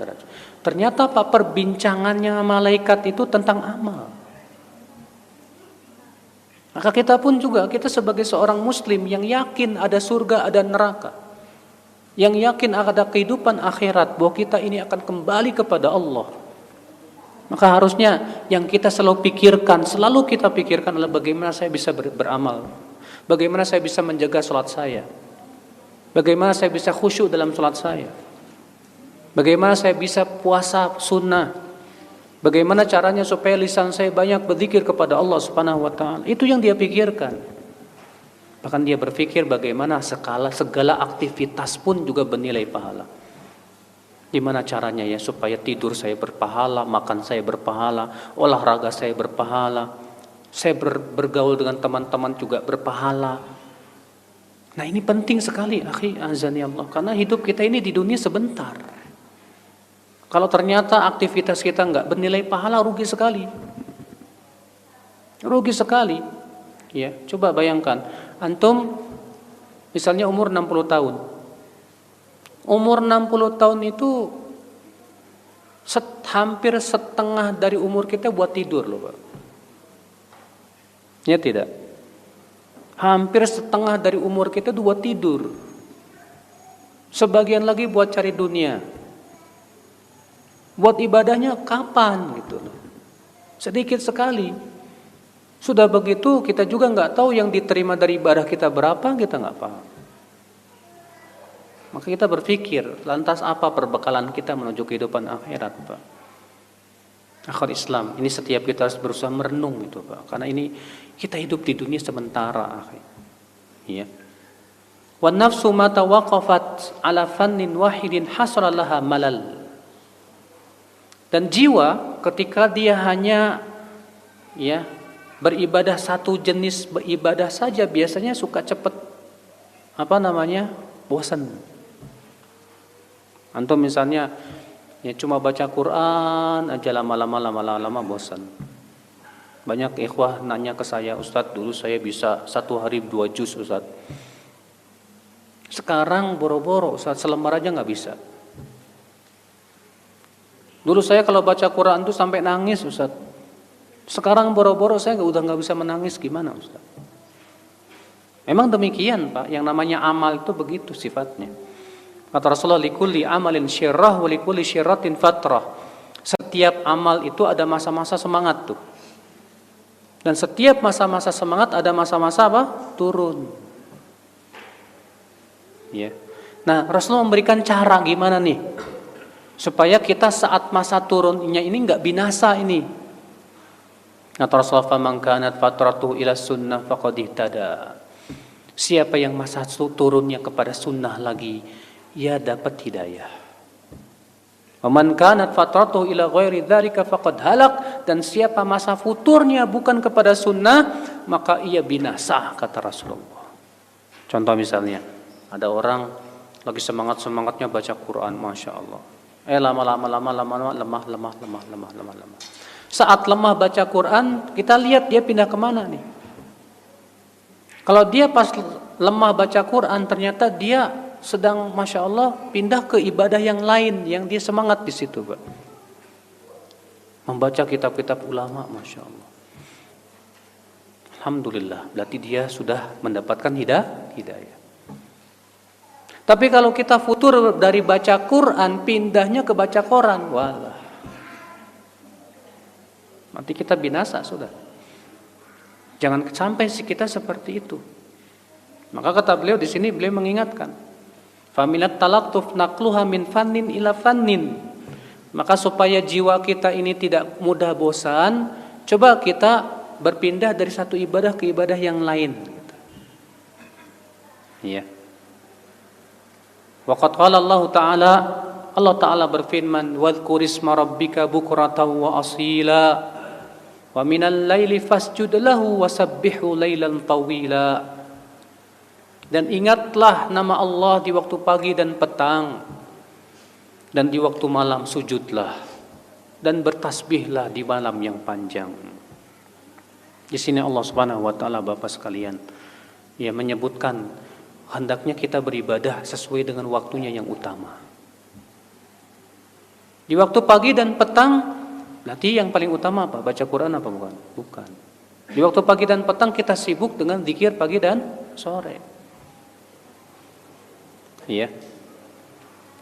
derajat. Ternyata Pak, perbincangannya malaikat itu tentang amal. Maka kita pun juga, kita sebagai seorang muslim yang yakin ada surga, ada neraka, yang yakin ada kehidupan akhirat, bahwa kita ini akan kembali kepada Allah, maka harusnya yang kita selalu kita pikirkan adalah bagaimana saya bisa beramal, bagaimana saya bisa menjaga sholat saya, bagaimana saya bisa khusyuk dalam sholat saya, bagaimana saya bisa puasa sunnah, bagaimana caranya supaya lisan saya banyak berzikir kepada Allah Subhanahu wa taala. Itu yang dia pikirkan. Bahkan dia berpikir bagaimana segala aktivitas pun juga bernilai pahala. Gimana caranya ya supaya tidur saya berpahala, makan saya berpahala, olahraga saya berpahala, saya bergaul dengan teman-teman juga berpahala. Nah, ini penting sekali, akhi azani Allah, karena hidup kita ini di dunia sebentar. Kalau ternyata aktivitas kita enggak bernilai pahala, rugi sekali. Rugi sekali. Ya, coba bayangkan, antum misalnya umur 60 tahun. Umur 60 tahun itu hampir setengah dari umur kita buat tidur loh, Pak. Ya tidak? Hampir setengah dari umur kita itu buat tidur. Sebagian lagi buat cari dunia. Buat ibadahnya kapan gitu loh. Sedikit sekali. Sudah begitu kita juga nggak tahu yang diterima dari ibadah kita berapa, kita nggak paham. Maka kita berpikir, lantas apa perbekalan kita menuju kehidupan akhirat, Pak? Akhir Islam, ini setiap kita harus berusaha merenung itu, Pak. Karena ini kita hidup di dunia sementara, akhir. Iya. Wan nafsu mata waqafat ala fannin wahidin hasala laha malal. Dan jiwa ketika dia hanya ya beribadah satu jenis beribadah saja, biasanya suka cepat bosan. Antum misalnya ya cuma baca Quran aja lama-lama bosan. Banyak ikhwah nanya ke saya, Ustadz, dulu saya bisa 1 hari 2 juz, Ustadz. Sekarang boro-boro, Ustadz, selembar aja nggak bisa. Dulu saya kalau baca Quran tuh sampai nangis, Ustadz. Sekarang boro-boro saya udah nggak bisa menangis, gimana, Ustadz? Memang demikian, Pak. Yang namanya amal itu begitu sifatnya. Kata Rasulullah, likulli amalin syirrah wa likulli syirratin fatrah. Setiap amal itu ada masa-masa semangat tuh. Dan setiap masa-masa semangat ada masa-masa apa? Turun. Ya. Nah, Rasulullah memberikan cara gimana nih supaya kita saat masa turunnya ini enggak binasa ini. Kata Rasulullah, "Faman kanat fatratuhu ila sunnah faqad ihtada." Siapa yang masa turunnya kepada sunnah lagi, ia dapat hidayah. Waman kanat fatratuhu ila ghairi dzalika faqad halak, dan siapa masa futurnya bukan kepada sunnah, maka ia binasa, kata Rasulullah. Contoh misalnya, ada orang lagi semangatnya baca Quran, masya Allah. Lama-lama lemah. Saat lemah baca Quran, kita lihat dia pindah kemana nih? Kalau dia pas lemah baca Quran, ternyata dia sedang masya Allah pindah ke ibadah yang lain yang dia semangat di situ, Pak. Membaca kitab-kitab ulama, masya Allah. Alhamdulillah, berarti dia sudah mendapatkan hidayah. Tapi kalau kita futur dari baca Quran pindahnya ke baca koran, walah, nanti kita binasa sudah. Jangan sampai kita seperti itu. Maka kata beliau di sini, beliau mengingatkan, faminat talattuf naqluha min fannin ila fannin. Maka supaya jiwa kita ini tidak mudah bosan, coba kita berpindah dari satu ibadah ke ibadah yang lain. Iya. Waqad qala Allah Ta'ala berfirman, wadhkur isma rabbika bukratan wa asila wa minal laili fasjud lahu wasabbihu lailan tawila. Dan ingatlah nama Allah di waktu pagi dan petang, dan di waktu malam sujudlah dan bertasbihlah di malam yang panjang. Di sini Allah Subhanahu wa taala, Bapak sekalian, ia menyebutkan hendaknya kita beribadah sesuai dengan waktunya yang utama. Di waktu pagi dan petang, berarti yang paling utama apa? Baca Quran apa bukan? Bukan. Di waktu pagi dan petang kita sibuk dengan zikir pagi dan sore. Iya.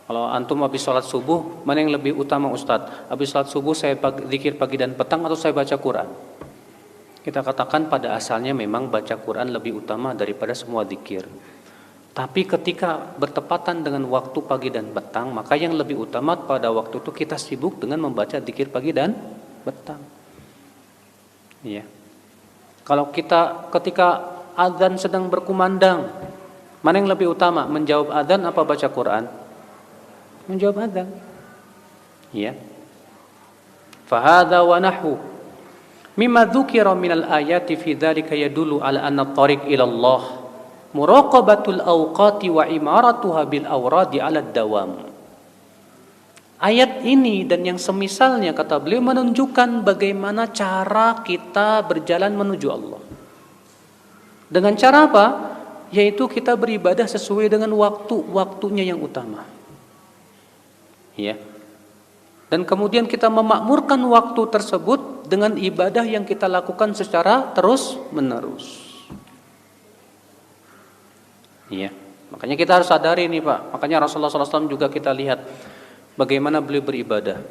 Kalau antum habis sholat subuh, mana yang lebih utama Ustadz? Habis sholat subuh saya zikir pagi dan petang atau saya baca Quran? Kita katakan pada asalnya memang baca Quran lebih utama daripada semua zikir. Tapi ketika bertepatan dengan waktu pagi dan petang, maka yang lebih utama pada waktu itu kita sibuk dengan membaca zikir pagi dan petang. Iya. Kalau kita ketika azan sedang berkumandang, mana yang lebih utama? Menjawab azan apa baca Quran? Menjawab azan. Iya. Fahadha wa nahwu mimma dzukira minal ayati fi dzalika yadullu ala anna at-tariq ila Allah muraqabatul awqati wa imaratuha bil awradi 'ala ad-dawam. Ayat ini dan yang semisalnya kata beliau menunjukkan bagaimana cara kita berjalan menuju Allah. Dengan cara apa? Yaitu kita beribadah sesuai dengan waktu-waktunya yang utama. Ya. Dan kemudian kita memakmurkan waktu tersebut dengan ibadah yang kita lakukan secara terus-menerus. Ya. Makanya kita harus sadari ini Pak. Makanya Rasulullah SAW juga kita lihat bagaimana beliau beribadah.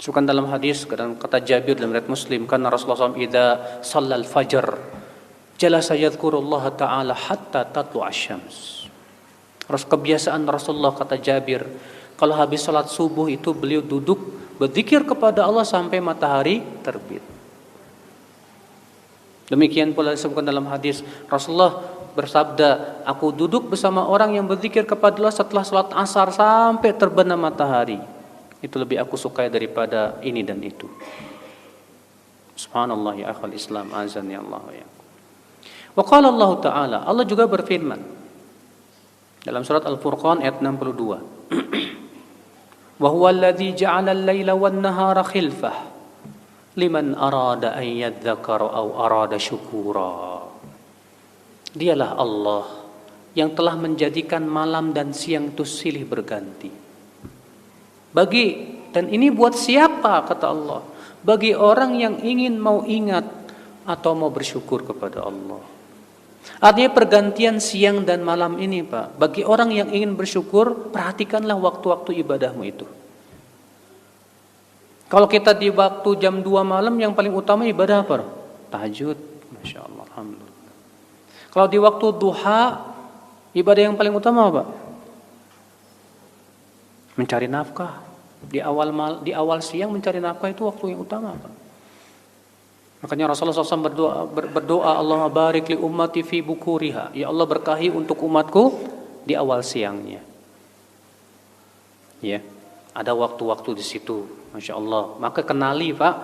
Sukan dalam hadis kata Jabir dalam riwayat Muslim, karena Rasulullah SAW idza shallal fajr jalasa yadhkurullah ta'ala hatta tatlu'a asy-syams. Kebiasaan Rasulullah kata Jabir, kalau habis salat subuh itu beliau duduk berzikir kepada Allah sampai matahari terbit. Demikian pula disebutkan dalam hadis Rasulullah bersabda, aku duduk bersama orang yang berzikir kepada Allah setelah salat asar sampai terbenam matahari. Itu lebih aku sukai daripada ini dan itu. Subhanallah ya akhal Islam, azan ya Allah ya. Wa qala Allah Ta'ala, Allah juga berfirman dalam surat Al-Furqan ayat 62. Wa huwa alladzi ja'ala al-laila wan-nahara khilfah liman arada an yadzakkara aw arada syukura. Dialah Allah yang telah menjadikan malam dan siang itu silih berganti. Dan ini buat siapa kata Allah? Bagi orang yang ingin mau ingat atau mau bersyukur kepada Allah. Artinya pergantian siang dan malam ini Pak, bagi orang yang ingin bersyukur, perhatikanlah waktu-waktu ibadahmu itu. Kalau kita di waktu jam 2 malam yang paling utama ibadah apa? Tahajud. Masya Allah, alhamdulillah. Kalau di waktu duha, ibadah yang paling utama apa? Mencari nafkah. Di awal siang mencari nafkah itu waktu yang utama Pak. Makanya Rasulullah SAW berdoa Allahumma barik li ummati fi bukuriha. Ya Allah berkahi untuk umatku di awal siangnya. Ya, ada waktu-waktu di situ, masya Allah. Maka kenali Pak,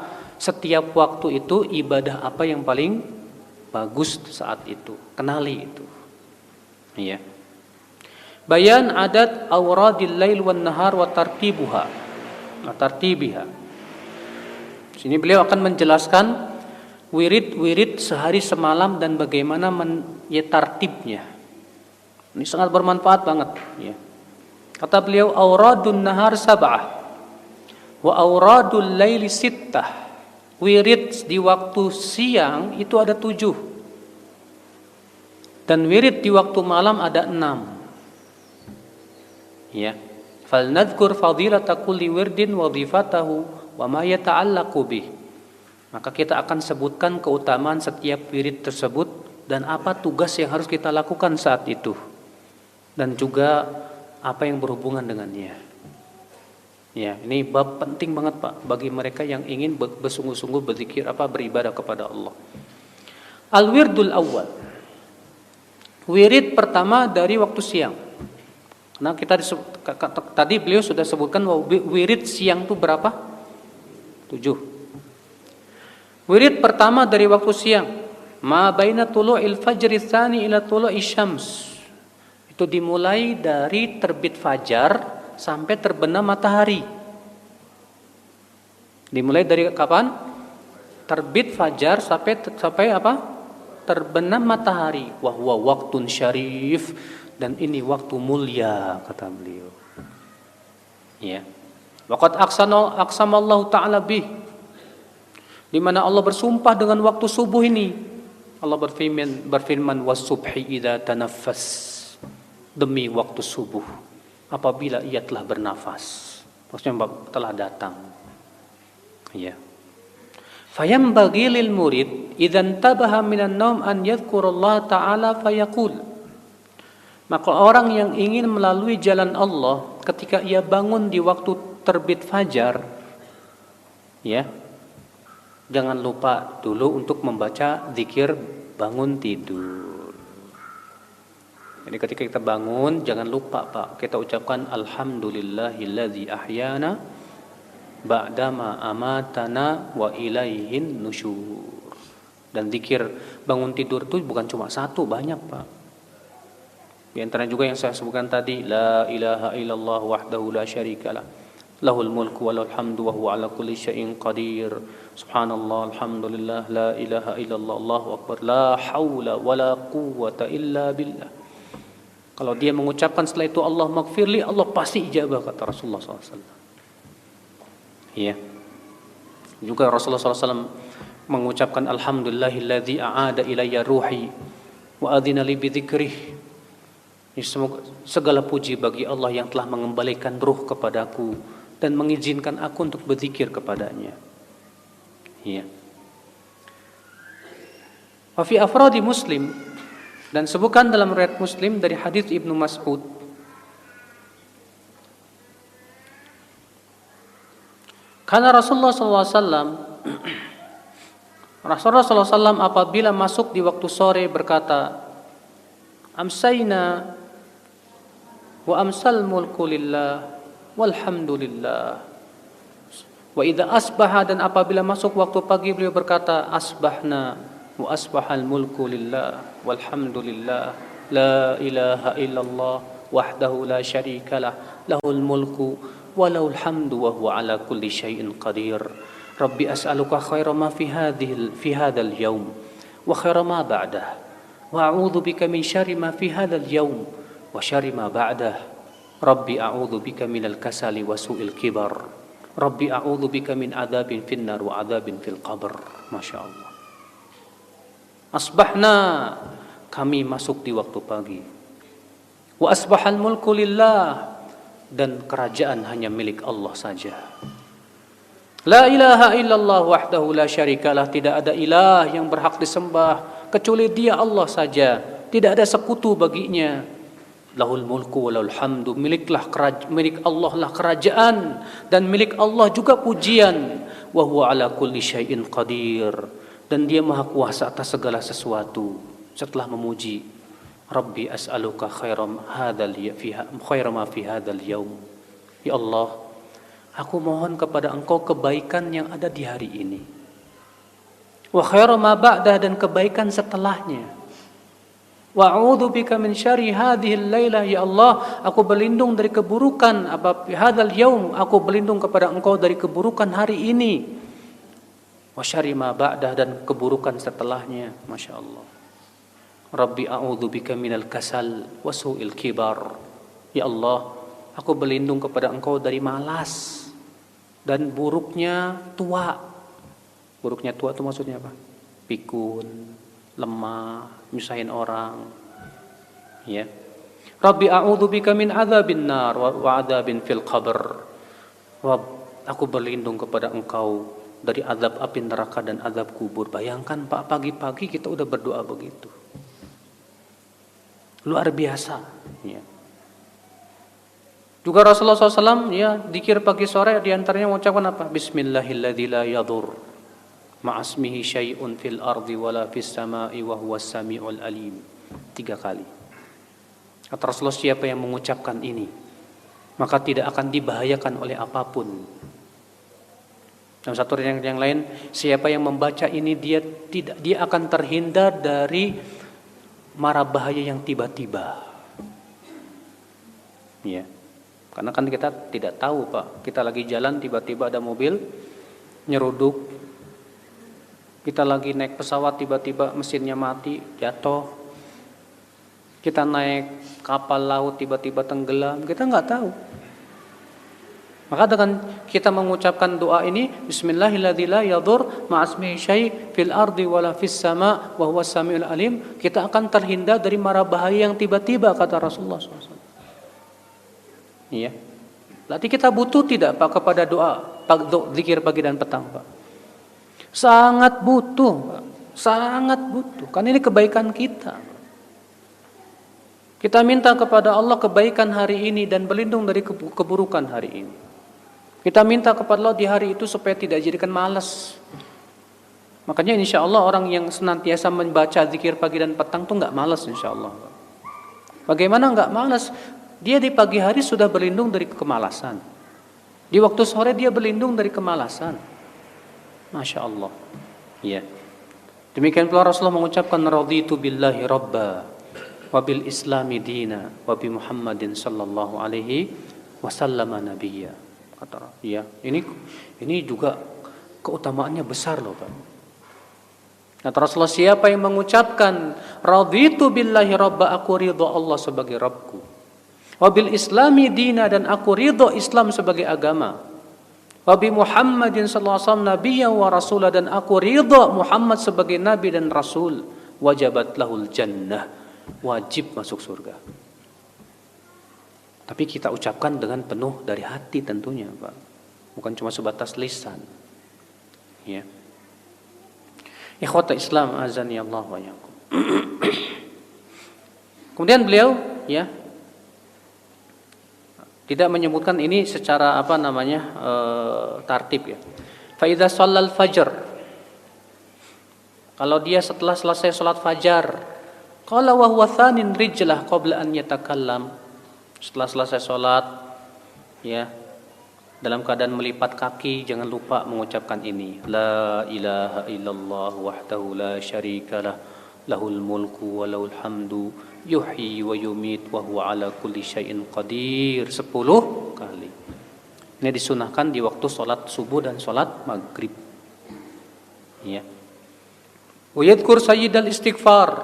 setiap waktu itu ibadah apa yang paling bagus saat itu. Kenali itu. Ya. Bayan adat awradil lail wan nahar wa tartibuha. Tartibiha. Sini beliau akan menjelaskan wirid-wirid sehari semalam dan bagaimana tartibnya. Ini sangat bermanfaat banget ya. Kata beliau auradun nahar sab'ah wa auradul laili sittah. Wirid di waktu siang itu ada 7. Dan wirid di waktu malam ada 6. Ya. Falnadhkur fadilata kulli wirdin wa dhifatahu wa ma yata'allaqu bih. Maka kita akan sebutkan keutamaan setiap wirid tersebut dan apa tugas yang harus kita lakukan saat itu. Dan juga apa yang berhubungan dengannya. Ya, ini bab penting banget Pak bagi mereka yang ingin bersungguh-sungguh berzikir beribadah kepada Allah. Al-wirdul awal. Wirid pertama dari waktu siang. Nah, tadi beliau sudah sebutkan wirid siang itu berapa? 7. Wirid pertama dari waktu siang, ma baina tulu'il fajri tsani ila tulu'i syams. Itu dimulai dari terbit fajar sampai terbenam matahari. Dimulai dari kapan? Terbit fajar sampai apa? Terbenam matahari. Wa huwa waqtun syarif, dan ini waktu mulia kata beliau. Ya. Waqad aqsamallahu ta'ala bih, di mana Allah bersumpah dengan waktu subuh ini. Allah berfirman was-subhi idza tanaffas, demi waktu subuh apabila ia telah bernafas, maksudnya telah datang. Ya. Fayambaghi lil murid idzan tabaha minan naum an yadhkurallaha ta'ala fayaqul. Maka orang yang ingin melalui jalan Allah ketika ia bangun di waktu terbit fajar, ya, jangan lupa dulu untuk membaca zikir bangun tidur. Jadi ketika kita bangun, jangan lupa Pak, kita ucapkan alhamdulillahilladzi ahyana ba'dama amatana wa ilaihin nusyur. Dan zikir bangun tidur itu bukan cuma satu, banyak Pak. Di antara juga yang saya sebutkan tadi, la ilaha illallah wahdahu la syarikalah, lahul mulku wa lahul hamdu wa huwa ala kulli syai'in qadir. Subhanallah, alhamdulillah, la ilaha illallah, Allahu akbar, la haula wa la quwwata illa billah. Kalau dia mengucapkan setelah itu Allah maghfirli, Allah pasti ijabah, kata Rasulullah SAW. Ya. Juga Rasulullah SAW mengucapkan alhamdulillahilladzi a'ada ilayya ruhi wa adhina li bidzikrih. Segala puji bagi Allah yang telah mengembalikan ruh kepadaku dan mengizinkan aku untuk berzikir kepadanya. Ya. Wa fi afradi Muslim, dan sebutkan dalam riwayat Muslim dari hadis Ibnu Mas'ud, karena Rasulullah SAW apabila masuk di waktu sore berkata, amsayna wa amsal mulku lillah walhamdulillah. Wa idza asbaha, dan apabila masuk waktu pagi beliau berkata, asbahna wa asbahal mulku lillah walhamdulillah, la ilaha illallah wahdahu la syarikalah, lahul mulku wa lahul hamdu wa huwa ala kulli syai'in qadir. Rabbi as'aluka khaira ma fi hadzal yaum wa khaira ma ba'dah, wa a'udzu bika min syarri ma fi hadzal yaum wa syarri ma ba'dah. Rabbi a'udzu bika minal kasali wa su'il kibar. Rabbi a'udzu bika min adzabin finnar wa adzabin fil qabr. Masya Allah. Asbahna, kami masuk di waktu pagi. Wa asbahal mulku lillah, dan kerajaan hanya milik Allah saja. La ilaha illallah wahdahu la syarikalah, tidak ada ilah yang berhak disembah kecuali Dia, Allah saja, tidak ada sekutu baginya. Lahul mulku wa lahul hamdu, milik Allah lah kerajaan dan milik Allah juga pujian. Wa huwa ala kulli syai'in qadir, dan Dia maha kuasa atas segala sesuatu. Setelah memuji, Rabbi as'aluka khaira ma fi hadzal yaum. Ya Allah, aku mohon kepada Engkau kebaikan yang ada di hari ini. Wa khaira ma ba'dah, dan kebaikan setelahnya. Wa a'udzu bika min syarri hadhil lailah, ya Allah, aku berlindung dari keburukan hadzal yaum, aku berlindung kepada Engkau dari keburukan hari ini. Wa syarri ma ba'dah, dan keburukan setelahnya. Masya Allah. Rabbi a'udzu bika minal kasal wa su'il kibar. Ya Allah, aku berlindung kepada Engkau dari malas dan buruknya tua. Buruknya tua itu maksudnya apa? Pikun, lemah, nyusahin orang. Ya. Rabbi a'udzu bika min adzabin nar wa adzabin fil qabr. Rabb, aku berlindung kepada Engkau dari azab api neraka dan azab kubur. Bayangkan Pak, pagi-pagi kita udah berdoa begitu. Luar biasa. Ya. Juga Rasulullah SAW, ya, zikir pagi sore diantaranya mengucapkan apa? Bismillahilladzi la yadur ma'asmihi syai'un fil ardi wala fis sama'i wa huwas sami'ul alim. 3 kali. Kata Rasulullah, siapa yang mengucapkan ini, maka tidak akan dibahayakan oleh apapun. Dalam satu yang lain, siapa yang membaca ini dia akan terhindar dari mara bahaya yang tiba-tiba. Ya. Karena kan kita tidak tahu Pak, kita lagi jalan tiba-tiba ada mobil nyeruduk, kita lagi naik pesawat tiba-tiba mesinnya mati, jatuh, kita naik kapal laut tiba-tiba tenggelam, kita nggak tahu. Maka dengan kita mengucapkan doa ini, Bismillahilladzi la yadur ma'asmihi syai' fil ardi wala fis sama' wa huwas samiul alim, kita akan terhindar dari mara bahaya yang tiba-tiba, kata Rasulullah SAW. Iya. Berarti kita butuh tidak Pak kepada doa zikir pagi dan petang, Pak? Sangat butuh, Pak. Sangat butuh. Karena ini kebaikan kita. Kita minta kepada Allah kebaikan hari ini dan berlindung dari keburukan hari ini. Kita minta kepada Allah di hari itu supaya tidak jadikan malas. Makanya insya Allah orang yang senantiasa membaca zikir pagi dan petang tuh nggak malas insya Allah. Bagaimana nggak malas? Dia di pagi hari sudah berlindung dari kemalasan. Di waktu sore dia berlindung dari kemalasan. Masya Allah. Ya. Demikian pula Rasulullah mengucapkan raditu billahi rabba wa bil islami dina wa bi Muhammadin sallallahu alaihi wasallam nabiyya. Kata ya, ini juga keutamaannya besar loh, Pak. Kata Rasulullah, siapa yang mengucapkan raditu billahi rabba, aku ridha Allah sebagai Rabbku, wabil islami dina, dan aku ridha Islam sebagai agama, wabi Muhammadin sallallahu alaihi wasallam nabiyyan wa rasulah, dan aku ridha Muhammad sebagai nabi dan rasul, wajabat lahul jannah, wajib masuk surga. Tapi kita ucapkan dengan penuh dari hati tentunya, Pak. Bukan cuma sebatas lisan. Ya. Ikhwata Islam azani Allah wa iyyakum. Kemudian beliau ya tidak menyebutkan ini secara tartib ya. Fa idza shallal fajr. Kalau dia setelah selesai salat fajar, qala wa huwa thanin rijlah qabla an yatakallam. Setelah selesai sholat, ya, dalam keadaan melipat kaki, jangan lupa mengucapkan ini. La ilaha illallah wahdahu la syarikalah, lahul mulku wa lahul hamdu, yuhyi wa yumit wa huwa ala kulli syai'in qadir. 10 kali. Ini disunahkan di waktu sholat subuh dan sholat maghrib. Ya. Wa yadhkur sayyidal istighfar.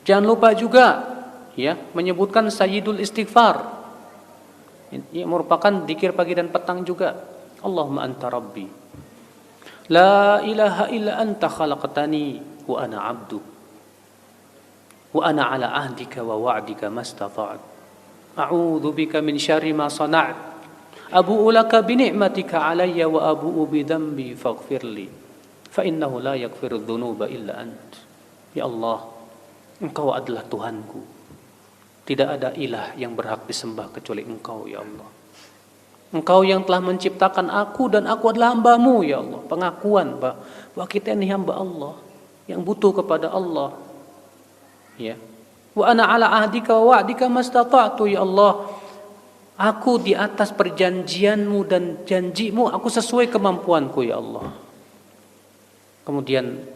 Jangan lupa juga ya menyebutkan sayyidul istighfar. Ini merupakan zikir pagi dan petang juga. Allahumma anta rabbi, la ilaha illa anta khalaqtani wa ana 'abduk, wa ana 'ala ahdika wa wa'dika mastata'tu, a'udzu bika min syarri ma sana'tu, abu'u laka bi ni'matika 'alayya wa abu'u bi dhanbi faghfirli, fa innahu la yaghfiru dzunuba illa ant. Ya Allah, Engkau adalah Tuhanku. Tidak ada ilah yang berhak disembah kecuali Engkau, ya Allah. Engkau yang telah menciptakan aku dan aku adalah hamba-Mu, ya Allah. Pengakuan, Pak, bahwa kita ini hamba Allah yang butuh kepada Allah. Ya. Wa ana ala ahdika wa wa'dika mastata'tu, ya Allah. Aku di atas perjanjian-Mu dan janji-Mu, aku sesuai kemampuanku, ya Allah. Kemudian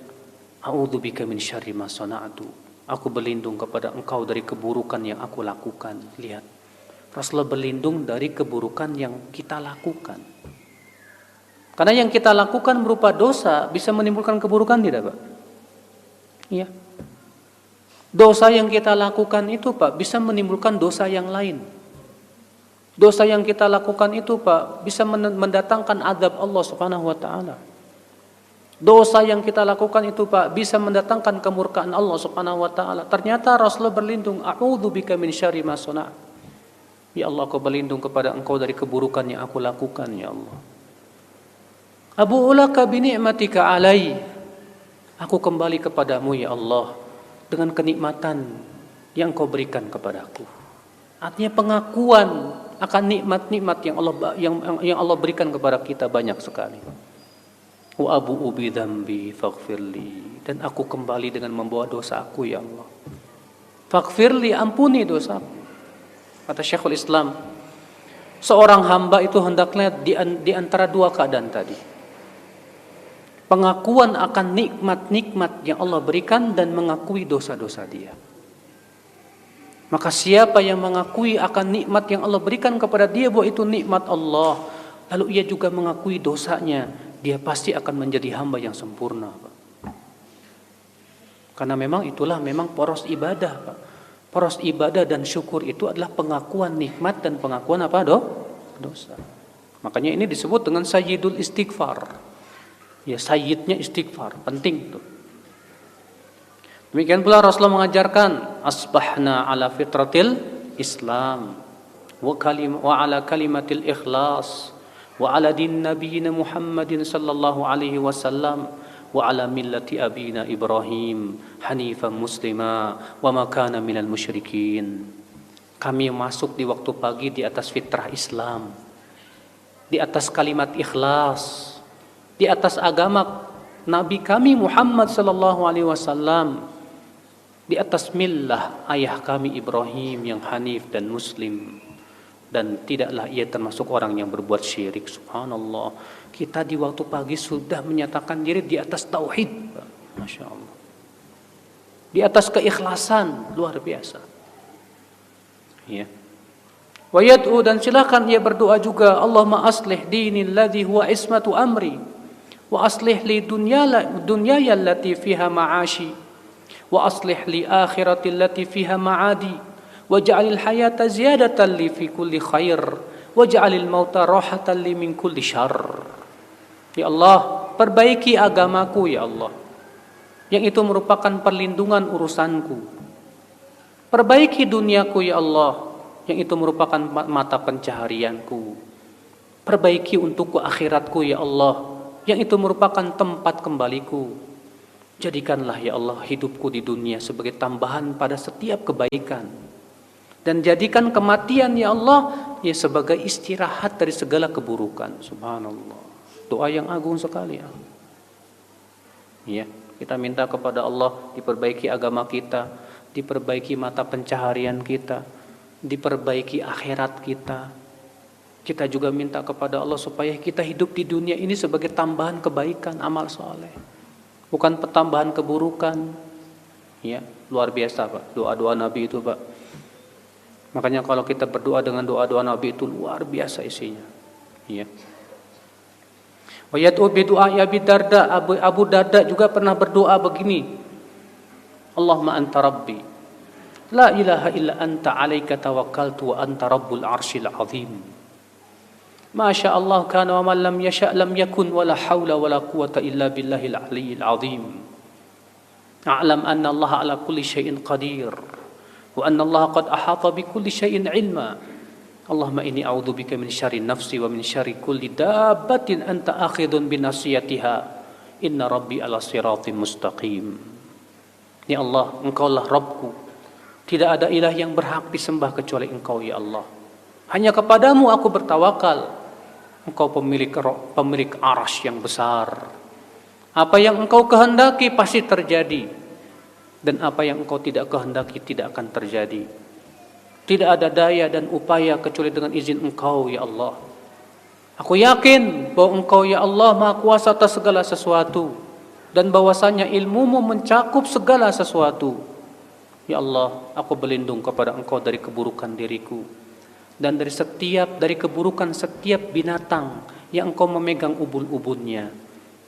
a'udzubika min syarri ma sana'tu. Aku berlindung kepada Engkau dari keburukan yang aku lakukan. Lihat, Rasulullah berlindung dari keburukan yang kita lakukan. Karena yang kita lakukan berupa dosa bisa menimbulkan keburukan, tidak, Pak? Iya. Dosa yang kita lakukan itu, Pak, bisa menimbulkan dosa yang lain. Dosa yang kita lakukan itu, Pak, bisa mendatangkan azab Allah Subhanahu wa taala. Dosa yang kita lakukan itu, Pak, bisa mendatangkan kemurkaan Allah Subhanahu wa taala. Ternyata Rasulullah berlindung, a'udzubika min syarri ma sana'. Ya Allah, aku berlindung kepada Engkau dari keburukan yang aku lakukan, ya Allah. Abu'u laka bi ni'matika 'alai. Aku kembali kepadamu, ya Allah, dengan kenikmatan yang Kau berikan kepadaku. Artinya pengakuan akan nikmat-nikmat yang Allah berikan kepada kita banyak sekali. Wa abu'u bi dzambi faghfirli, dan aku kembali dengan membawa dosaku, ya Allah. Faghfirli, ampuni dosaku. Kata Syekhul Islam, seorang hamba itu hendaknya di antara dua keadaan tadi. Pengakuan akan nikmat-nikmat yang Allah berikan dan mengakui dosa-dosa dia. Maka siapa yang mengakui akan nikmat yang Allah berikan kepada dia bahwa itu nikmat Allah, lalu ia juga mengakui dosanya, dia pasti akan menjadi hamba yang sempurna, Pak. Karena itulah poros ibadah, Pak. Poros ibadah dan syukur itu adalah pengakuan nikmat dan pengakuan berdosa. Makanya ini disebut dengan sayyidul istighfar. Ya, sayyidnya istighfar, penting tuh. Demikian pula Rasulullah mengajarkan asbahna ala fitratil Islam wa ala kalimatil ikhlas wa ala din nabiyina Muhammadin sallallahu alaihi wasallam wa ala millati abina Ibrahim hanifan muslima wa ma kana minal musyrikin. Kami masuk di waktu pagi di atas fitrah Islam, di atas kalimat ikhlas, di atas agama Nabi kami Muhammad sallallahu alaihi wasallam, di atas millah ayah kami Ibrahim yang hanif dan muslim, dan tidaklah ia termasuk orang yang berbuat syirik. Subhanallah, kita di waktu pagi sudah menyatakan diri di atas tauhid, Masya Allah, di atas keikhlasan luar biasa. Ya. Wa yad'u, dan silakan ia berdoa juga, Allahumma aslih dinil ladzi huwa ismatu amri wa aslih li dunyaya allati fiha ma'ashi wa aslih li akhirati allati fiha ma'adi waj'alil hayata ziyadatan li fi kulli khair waj'alil mauta rahatan li min kulli syarr. Ya Allah, perbaiki agamaku ya Allah, yang itu merupakan perlindungan urusanku. Perbaiki duniaku ya Allah, yang itu merupakan mata pencaharianku. Perbaiki untukku akhiratku ya Allah, yang itu merupakan tempat kembaliku. Jadikanlah ya Allah hidupku di dunia sebagai tambahan pada setiap kebaikan, dan jadikan kematian ya Allah ya sebagai istirahat dari segala keburukan. Subhanallah, doa yang agung sekali ya. Ya, kita minta kepada Allah diperbaiki agama kita, diperbaiki mata pencaharian kita, diperbaiki akhirat kita. Kita juga minta kepada Allah supaya kita hidup di dunia ini sebagai tambahan kebaikan, amal soleh, bukan pertambahan keburukan. Ya, luar biasa Pak, doa-doa Nabi itu Pak. Makanya kalau kita berdoa dengan doa-doa Nabi itu luar biasa isinya. Ya. Wa yad'u bi du'a Abi Darda, Abu Darda juga pernah berdoa begini, Allahumma anta rabbi la ilaha illa anta alaika tawakkaltu wa anta rabbul arsyil azim. Masya Allah kana wa man lam yasha' lam yakun wa la hawla wa la quwwata illa billahil aliyyil azim. A'lam anna Allah ala kulli syai'in qadir wa anna Allah qad ahata bi kulli syai'in ilma. Allahumma inni a'udzubika min syarri nafsi wa min syarri kulli dabbatin anta akhidun bi nasiyatiha. Inna rabbi ala siratin mustaqim. Ya Allah, Engkaulah Rabbku, tidak ada ilah yang berhak disembah kecuali Engkau ya Allah. Hanya kepadamu aku bertawakal. Engkau pemilik arasy yang besar. Apa yang Engkau kehendaki pasti terjadi, dan apa yang Engkau tidak kehendaki tidak akan terjadi. Tidak ada daya dan upaya kecuali dengan izin Engkau ya Allah. Aku yakin bahwa Engkau ya Allah Maha Kuasa atas segala sesuatu, dan bahwasanya ilmumu mencakup segala sesuatu. Ya Allah, aku berlindung kepada Engkau dari keburukan diriku, dan dari keburukan setiap binatang yang Engkau memegang ubun-ubunnya.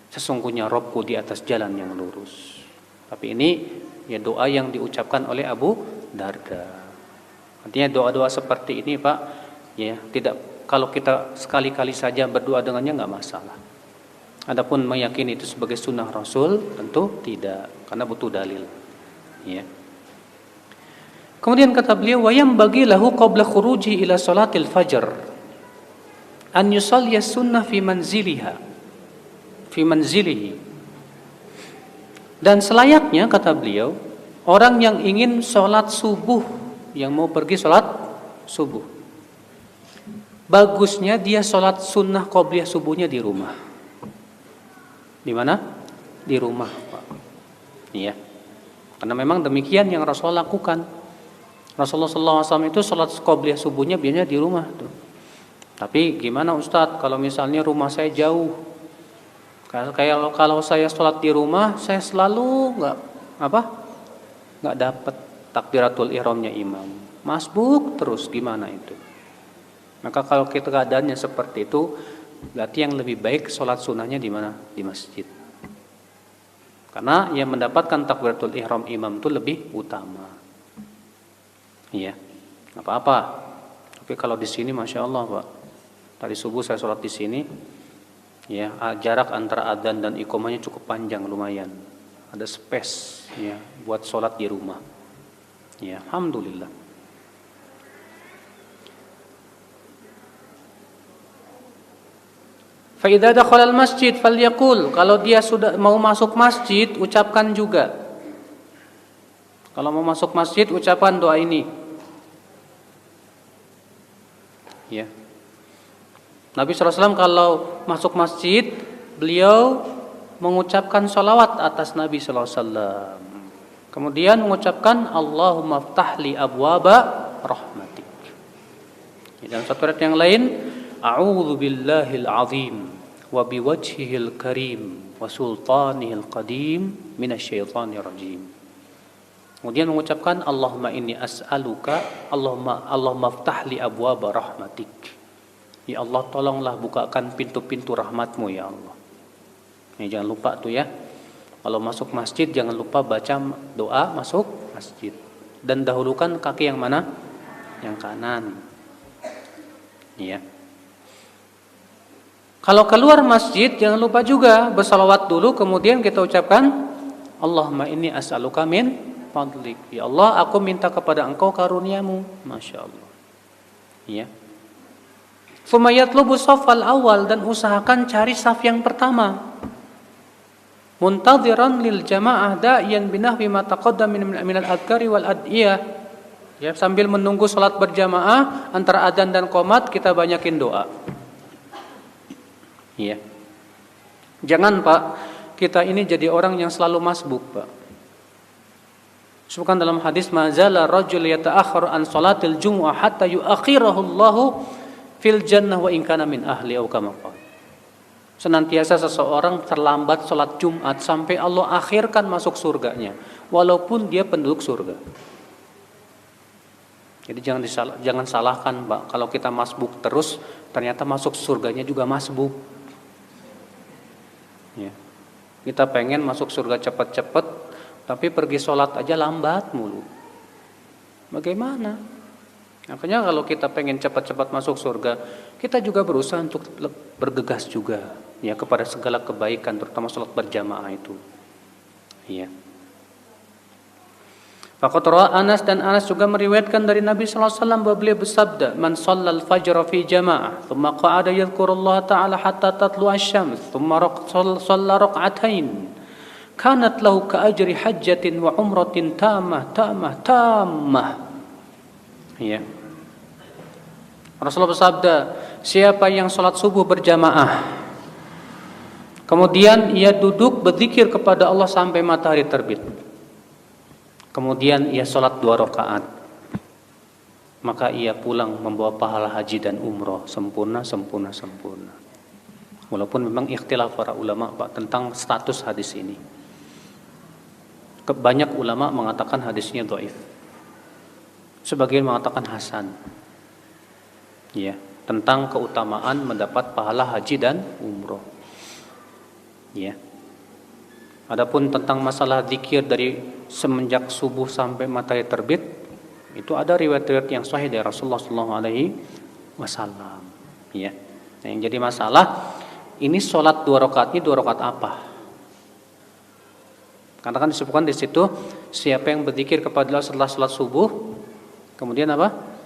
Sesungguhnya Rabbku di atas jalan yang lurus. Tapi ini ya doa yang diucapkan oleh Abu Darda. Artinya doa-doa seperti ini Pak, ya tidak, kalau kita sekali-kali saja berdoa dengannya nggak masalah. Adapun meyakini itu sebagai sunnah Rasul tentu tidak, karena butuh dalil. Ya. Kemudian kata beliau, wa yambaghi lahu qabla khuruji ila salatil fajr an yusalli sunnah fi manzilihi. Dan selayaknya kata beliau, orang yang ingin sholat subuh, yang mau pergi sholat subuh, bagusnya dia sholat sunnah qobliyah subuhnya di rumah. Di mana? Di rumah, Pak. Iya. Karena memang demikian yang Rasulullah lakukan. Rasulullah SAW itu sholat qobliyah subuhnya biasanya di rumah tuh. Tapi gimana Ustadz kalau misalnya rumah saya jauh? Kalau saya sholat di rumah, saya selalu nggak dapat takbiratul ihramnya imam. Masbuk terus, gimana itu? Maka kalau kita keadaannya seperti itu, berarti yang lebih baik sholat sunnahnya di mana? Di masjid. Karena yang mendapatkan takbiratul ihram imam itu lebih utama. Iya, nggak apa-apa. Tapi kalau di sini, masya Allah Pak, Tadi subuh saya sholat di sini, ya jarak antara adzan dan iqamahnya cukup panjang, lumayan. Ada space ya buat sholat di rumah. Ya, alhamdulillah. Fa idza dakhala al-masjid falyaqul, kalau dia sudah mau masuk masjid ucapkan juga. Kalau mau masuk masjid ucapkan doa ini. Ya. Nabi SAW kalau masuk masjid, beliau mengucapkan sholawat atas Nabi SAW. Kemudian mengucapkan Allahumma ftahli abwaba rahmatik. Dalam satu ayat yang lain, a'udzu billahil azim wa biwajhihil karim wa sultanihil qadim minasyaitonir rajim. Kemudian mengucapkan Allahumma inni as'aluka Allahumma ftahli abwaba rahmatik. Ya Allah, tolonglah bukakan pintu-pintu rahmatmu ya Allah. Jangan lupa tuh ya. Kalau masuk masjid jangan lupa baca doa masuk masjid. Dan dahulukan kaki yang mana? Yang kanan. Ya. Kalau keluar masjid jangan lupa juga bersalawat dulu, kemudian kita ucapkan Allahumma inni as'aluka min fadlik. Ya Allah, aku minta kepada Engkau karuniamu. Masya Allah. Ya. Tsumma yatlubu shaffal awal, dan usahakan cari saf yang pertama. Muntadhiran lil jamaah da'iyan binahwi ma taqaddama min al-adhkari wal ad'iyah. Ya, sambil menunggu salat berjamaah antara adzan dan qomat kita banyakin doa. Iya. Jangan Pak, kita ini jadi orang yang selalu masbuk Pak. Sebutkan dalam hadis, mazala rajul yata'akhkhar an salatil jumu'ah hatta yu'akhirahu Allahu fil jannah wa in kana min ahli au kama qala. Senantiasa seseorang terlambat salat Jumat sampai Allah akhirkan masuk surganya, walaupun dia penduduk surga. Jadi jangan salahkan Pak, kalau kita masbuk terus ternyata masuk surganya juga masbuk. Ya. Kita pengen masuk surga cepat-cepat, tapi pergi sholat aja lambat mulu. Bagaimana? Makanya kalau kita pengen cepat-cepat masuk surga, kita juga berusaha untuk bergegas juga ya kepada segala kebaikan, terutama sholat berjamaah itu. Iya. Faqad ra'a Anas, dan Anas juga meriwayatkan dari Nabi sallallahu alaihi wasallam bahwa beliau bersabda, "Man shallal fajra fi jama'ah, thumma qa'ada yadhkurullaha ta'ala hatta tatlu'a asy-syams, thumma shalla rak'atain, kanat lahu ka'ajri hajjatin wa umratin tammah." Ya. Rasulullah bersabda, siapa yang salat subuh berjamaah, kemudian ia duduk berzikir kepada Allah sampai matahari terbit, kemudian ia sholat 2 rakaat, maka ia pulang membawa pahala haji dan umroh sempurna. Walaupun memang ikhtilaf para ulama Pak tentang status hadis ini. Banyak ulama mengatakan hadisnya dhaif, sebagian mengatakan hasan. Ya, tentang keutamaan mendapat pahala haji dan umroh. Ya. Adapun tentang masalah zikir dari semenjak subuh sampai matahari terbit, itu ada riwayat-riwayat yang sahih dari Rasulullah SAW. Ya. Nah, yang jadi masalah ini sholat 2 rakaat ini 2 rakaat apa? Karena kan disebutkan di situ siapa yang berzikir kepada Allah setelah sholat subuh, kemudian apa?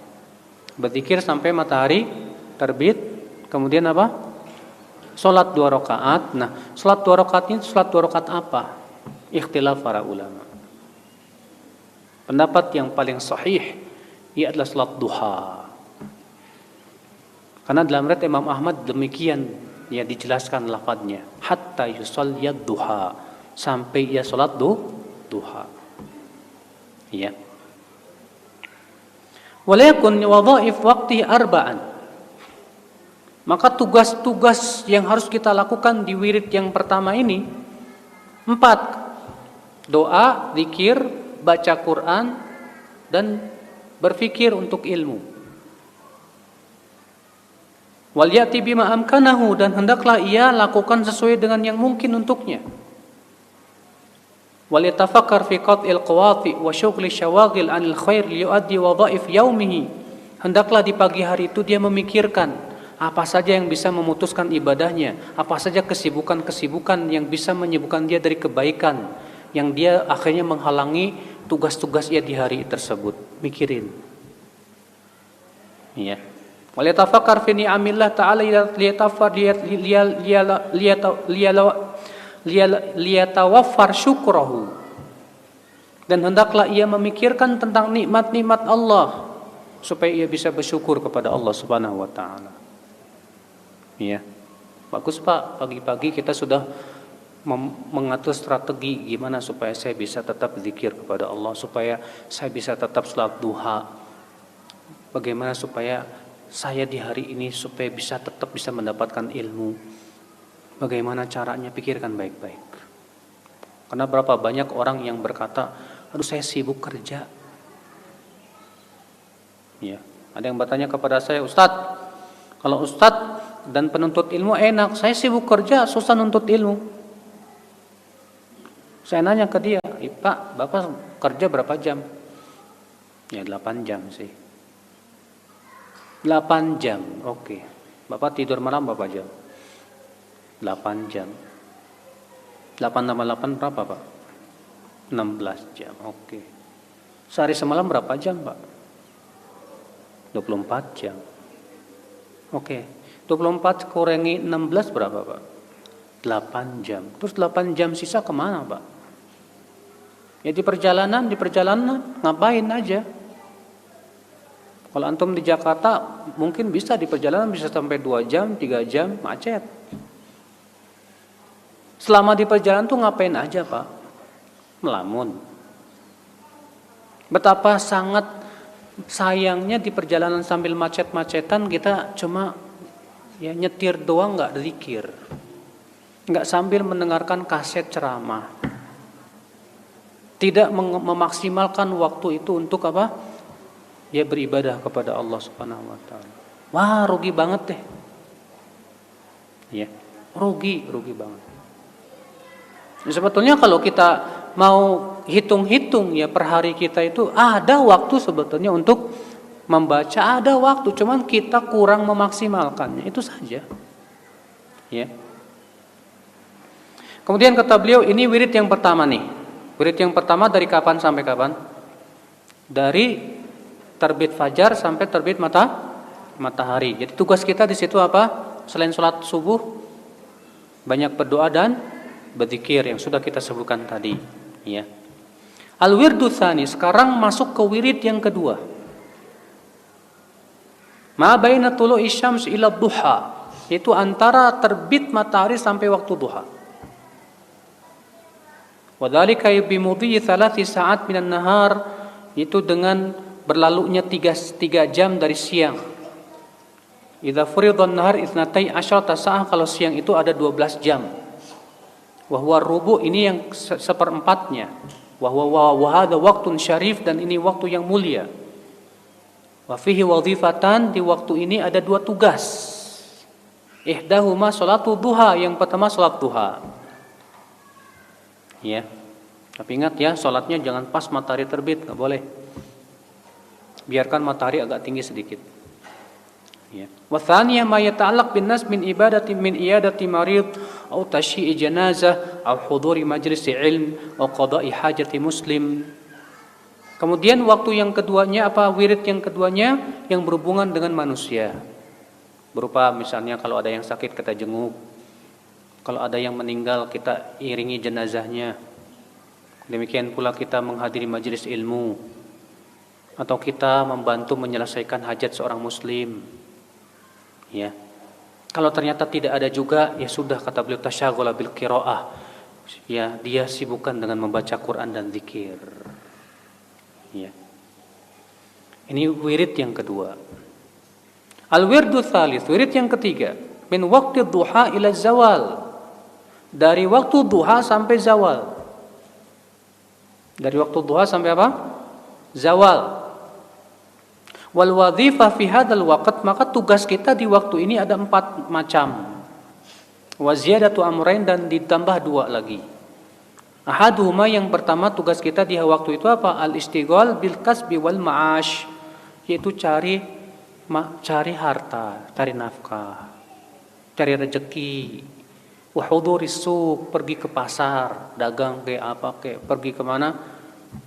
Berzikir sampai matahari terbit, kemudian apa? Salat 2 rakaat. Nah, salat 2 rakaat ini salat 2 rakaat apa? Ikhtilaf para ulama. Pendapat yang paling sahih ia adalah salat duha. Karena dalam riwayat Imam Ahmad demikian ya dijelaskan lafadznya, hatta yusalliyad duha, sampai ia salat duha. Ya. Walaikun wadhaif waqti arba'an. Maka tugas-tugas yang harus kita lakukan di wirid yang pertama ini 4. Doa, zikir, baca Quran, dan berfikir untuk ilmu. Wal ya'ti bima amkanahu, dan hendaklah ia lakukan sesuai dengan yang mungkin untuknya. Wal yatafakkar fi qat'il qawati wa syughli syawaghil 'anil khair liyuaddi wadhaif yaumihi. Hendaklah di pagi hari itu dia memikirkan Apa saja yang bisa memutuskan ibadahnya, apa saja kesibukan-kesibukan yang bisa menyibukkan dia dari kebaikan, yang dia akhirnya menghalangi tugas-tugas dia di hari tersebut. Mikirin. Ya. Waliyatafakkar fi ni'amillah ta'ala liyatawaffar syukrahu. Dan hendaklah ia memikirkan tentang nikmat-nikmat Allah supaya ia bisa bersyukur kepada Allah Subhanahu wa taala. Ya, bagus Pak, pagi-pagi kita sudah mengatur strategi gimana supaya saya bisa tetap zikir kepada Allah, supaya saya bisa tetap salat duha. Bagaimana supaya saya di hari ini supaya bisa tetap bisa mendapatkan ilmu. Bagaimana caranya, pikirkan baik-baik. Karena berapa banyak orang yang berkata, aduh saya sibuk kerja. Ya, ada yang bertanya kepada saya, Ustadz, kalau Ustadz dan penuntut ilmu enak, saya sibuk kerja, susah nuntut ilmu. Saya nanya ke dia, Pak, Bapak kerja berapa jam? Ya 8 jam sih. 8 jam, oke. Bapak tidur malam berapa jam? 8 jam. 8 tambah 8 berapa Pak? 16 jam, oke. Sehari semalam berapa jam Pak? 24 jam. Oke. 24 kurangi 16 berapa Pak? 8 jam. Terus 8 jam sisa kemana Pak? Ya di perjalanan ngapain aja? Kalau antum di Jakarta mungkin bisa di perjalanan bisa sampai 2 jam, 3 jam macet. Selama di perjalanan tuh ngapain aja Pak? Melamun. Betapa sangat sayangnya di perjalanan sambil macet-macetan kita cuma ya nyetir doang, nggak zikir, nggak sambil mendengarkan kaset ceramah, tidak memaksimalkan waktu itu untuk apa? Ya beribadah kepada Allah Subhanahu Wa Taala. Wah rugi banget deh, ya rugi banget. Sebetulnya kalau kita mau hitung-hitung ya per hari kita itu ada waktu sebetulnya untuk membaca, ada waktu, cuman kita kurang memaksimalkannya, itu saja. Ya. Kemudian kata beliau, ini wirid yang pertama nih. Wirid yang pertama dari kapan sampai kapan? Dari terbit fajar sampai terbit matahari. Jadi tugas kita di situ apa? Selain sholat subuh, banyak berdoa dan berzikir yang sudah kita sebutkan tadi. Ya. Al-wirdu tsani, sekarang masuk ke wirid yang kedua. Ma baina tulu'i syams ila duha, itu antara terbit matahari sampai waktu duha. Wa dzalika bi mudhi 3 sa'at minan nahar, itu dengan berlalunya 3 jam dari siang. Idza furidhan nahar 12 sa'ah, kalau siang itu ada 12 jam. Wa huwa rubu, ini yang seperempatnya. Wa hadha waqtun syarif, dan ini waktu yang mulia. Wa fihi wadhifatan, di waktu ini ada 2 tugas. Ihdahuma sholatu duha, yang pertama sholat duha. Ya. Tapi ingat ya, sholatnya jangan pas matahari terbit, enggak boleh. Biarkan matahari agak tinggi sedikit. Ya. Wa tsaniyah ma yata'allaq bin nas min iyadati marid atau tashyi'i janazah atau huduri majlis ilm atau qada'i hajati muslim. Kemudian waktu yang keduanya apa? Wirid yang keduanya yang berhubungan dengan manusia. Berupa misalnya kalau ada yang sakit kita jenguk. Kalau ada yang meninggal kita iringi jenazahnya. Demikian pula kita menghadiri majelis ilmu. Atau kita membantu menyelesaikan hajat seorang muslim. Ya. Kalau ternyata tidak ada juga, ya sudah, kata beliau, tasyaghala bil qiraah. Ya, dia sibukkan dengan membaca Quran dan zikir. Ya. Ini wirid yang kedua. Al-wirdu tsalits, wirid yang ketiga, min waqti duha ila zawal. Dari waktu duha sampai zawal. Dari waktu duha sampai apa? Zawal. Wal wadhifah fi hadzal waqt, maka tugas kita di waktu ini ada 4 macam. Wa ziyadatu amrayn, dan ditambah 2 lagi. Ahaduhuma, yang pertama tugas kita di waktu itu apa? Al-istighal bil kasbi wal ma'ash, yaitu cari cari harta, cari nafkah, cari rezeki. Wa huduris suq, pergi ke pasar, dagang kayak apa kayak pergi kemana?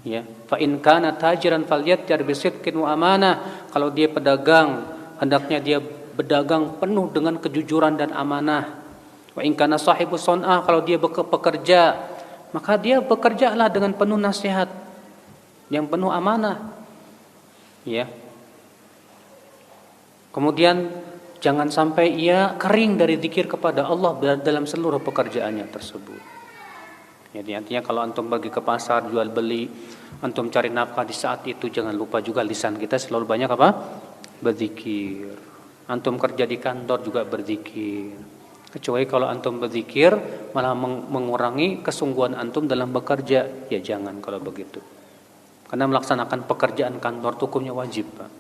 Ya, fa in kana tajiran falyatjar bisidqin wa amanah. Kalau dia pedagang, hendaknya dia berdagang penuh dengan kejujuran dan amanah. Wa in kana sahibu sun'ah, kalau dia pekerja, maka dia bekerjalah dengan penuh nasihat, yang penuh amanah. Ya. Kemudian jangan sampai ia kering dari zikir kepada Allah dalam seluruh pekerjaannya tersebut. Jadi artinya kalau antum pergi ke pasar jual beli, antum cari nafkah di saat itu, jangan lupa juga lisan kita selalu banyak apa? Berzikir. Antum kerja di kantor juga berzikir. Kecuali kalau antum berzikir malah mengurangi kesungguhan antum dalam bekerja, ya jangan kalau begitu. Karena melaksanakan pekerjaan kantor itu hukumnya wajib, Pak.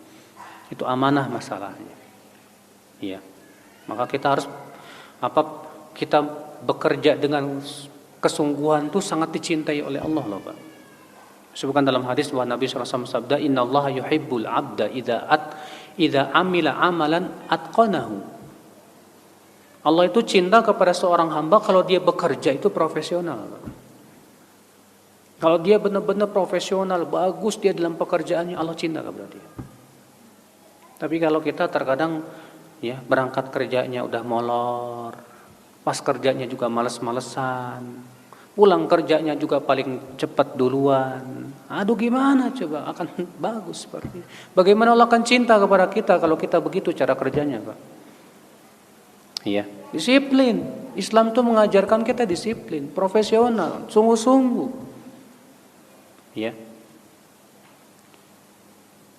Itu amanah masalahnya. Iya. Maka kita harus kita bekerja dengan kesungguhan itu sangat dicintai oleh Allah loh, Pak. Sebutkan dalam hadis bahwa Nabi SAW sabda, "Innallaha yuhibbul 'abda idza amila amalan atqanahu." Allah itu cinta kepada seorang hamba kalau dia bekerja itu profesional. Kalau dia benar-benar profesional, bagus dia dalam pekerjaannya, Allah cinta kepada dia. Tapi kalau kita terkadang ya berangkat kerjanya udah molor, pas kerjanya juga males-malesan, pulang kerjanya juga paling cepat duluan. Aduh gimana coba akan bagus seperti ini. Bagaimana Allah akan cinta kepada kita kalau kita begitu cara kerjanya, Pak? Iya, disiplin. Islam tuh mengajarkan kita disiplin, profesional, sungguh-sungguh. Ya.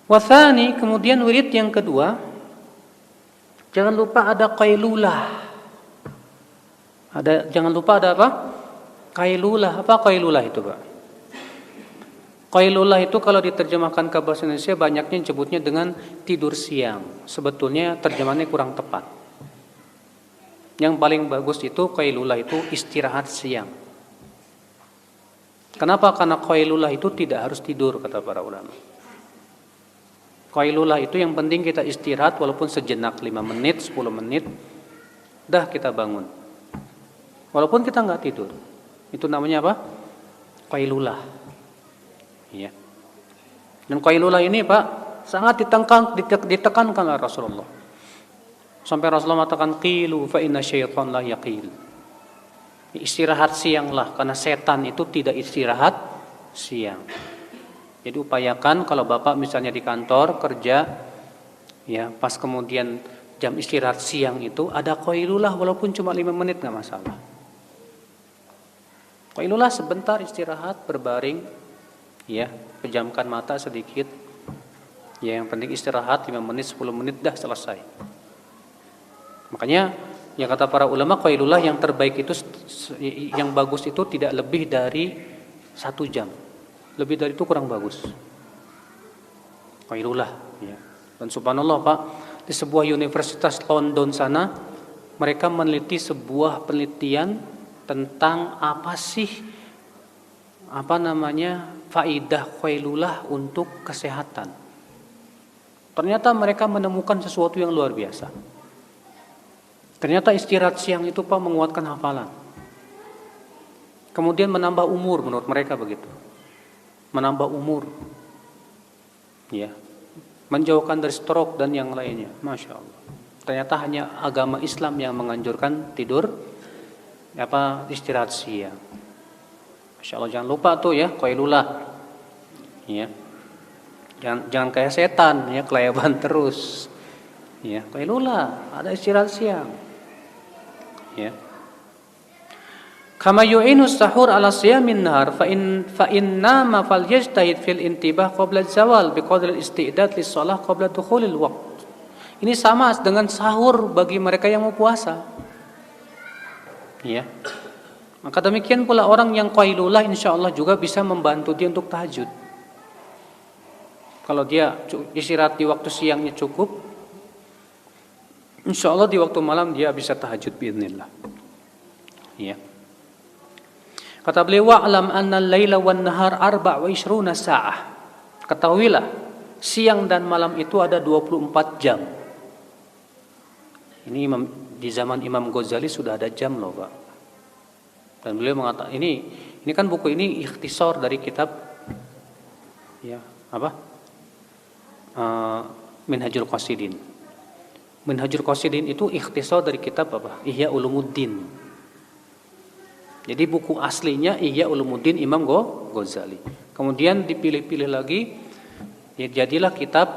Wasani, kemudian wirid yang kedua, jangan lupa ada qailulah. Jangan lupa ada apa? Qailulah. Apa qailulah itu, Pak? Qailulah itu kalau diterjemahkan ke bahasa Indonesia banyaknya disebutnya dengan tidur siang. Sebetulnya terjemahannya kurang tepat. Yang paling bagus itu qailulah itu istirahat siang. Kenapa? Karena qailulah itu tidak harus tidur kata para ulama. Qailulah itu yang penting kita istirahat walaupun sejenak 5 menit, 10 menit, dah kita bangun. Walaupun kita nggak tidur. Itu namanya apa? Qailulah. Ya. Dan qailulah ini, Pak, sangat ditekankan oleh Rasulullah. Sampai Rasulullah mengatakan qilu fa inna syaitan la yaqil. Istirahat sianglah karena setan itu tidak istirahat siang. Jadi upayakan kalau Bapak misalnya di kantor kerja ya, pas kemudian jam istirahat siang itu ada qailulah walaupun cuma 5 menit enggak masalah. Qailulah sebentar istirahat berbaring ya, pejamkan mata sedikit. Ya yang penting istirahat 5 menit 10 menit dah selesai. Makanya yang kata para ulama qailulah yang terbaik itu yang bagus itu tidak lebih dari 1 jam. Lebih dari itu kurang bagus. Qailulah ya. Dan subhanallah, Pak, di sebuah universitas London sana mereka meneliti sebuah penelitian tentang apa sih faidah qailulah untuk kesehatan. Ternyata mereka menemukan sesuatu yang luar biasa. Ternyata istirahat siang itu, Pak, menguatkan hafalan. Kemudian menambah umur menurut mereka begitu. Menambah umur. Ya. Menjauhkan dari stroke dan yang lainnya. Masya Allah. Ternyata hanya agama Islam yang menganjurkan tidur istirahat siang. Masya Allah, jangan lupa tuh ya qailulah. Ya. Jangan kayak setan ya, kelayaban terus. Ya, qailulah, ada istirahat siang. Ya. Kama yu'inu sahur ala siyamin nahar fa in nama falyajtahid fil intibah qabla zawal biqadri al-istidad lis-shalah qabla dukhulil waqt. Ini sama dengan sahur bagi mereka yang mau puasa. Ya. Maka demikian pula orang yang qailulah insyaallah juga bisa membantu dia untuk tahajud. Kalau dia istirahat di waktu siangnya cukup, insyaallah di waktu malam dia bisa tahajud biidznillah. Ya. Kata beliau, wa'lam anna al-laila wan nahar 24 sa'ah. Ketahuilah, siang dan malam itu ada 24 jam. Ini di zaman Imam Ghazali sudah ada jam loh Pak. Dan beliau mengatakan ini kan buku ini ikhtisar dari kitab ya apa? Minhajul Qasidin. Minhajul Qasidin itu ikhtisar dari kitab apa? Ihya Ulumuddin. Jadi buku aslinya Ihya Ulumuddin Imam Ghazali. Kemudian dipilih-pilih lagi, ya jadilah kitab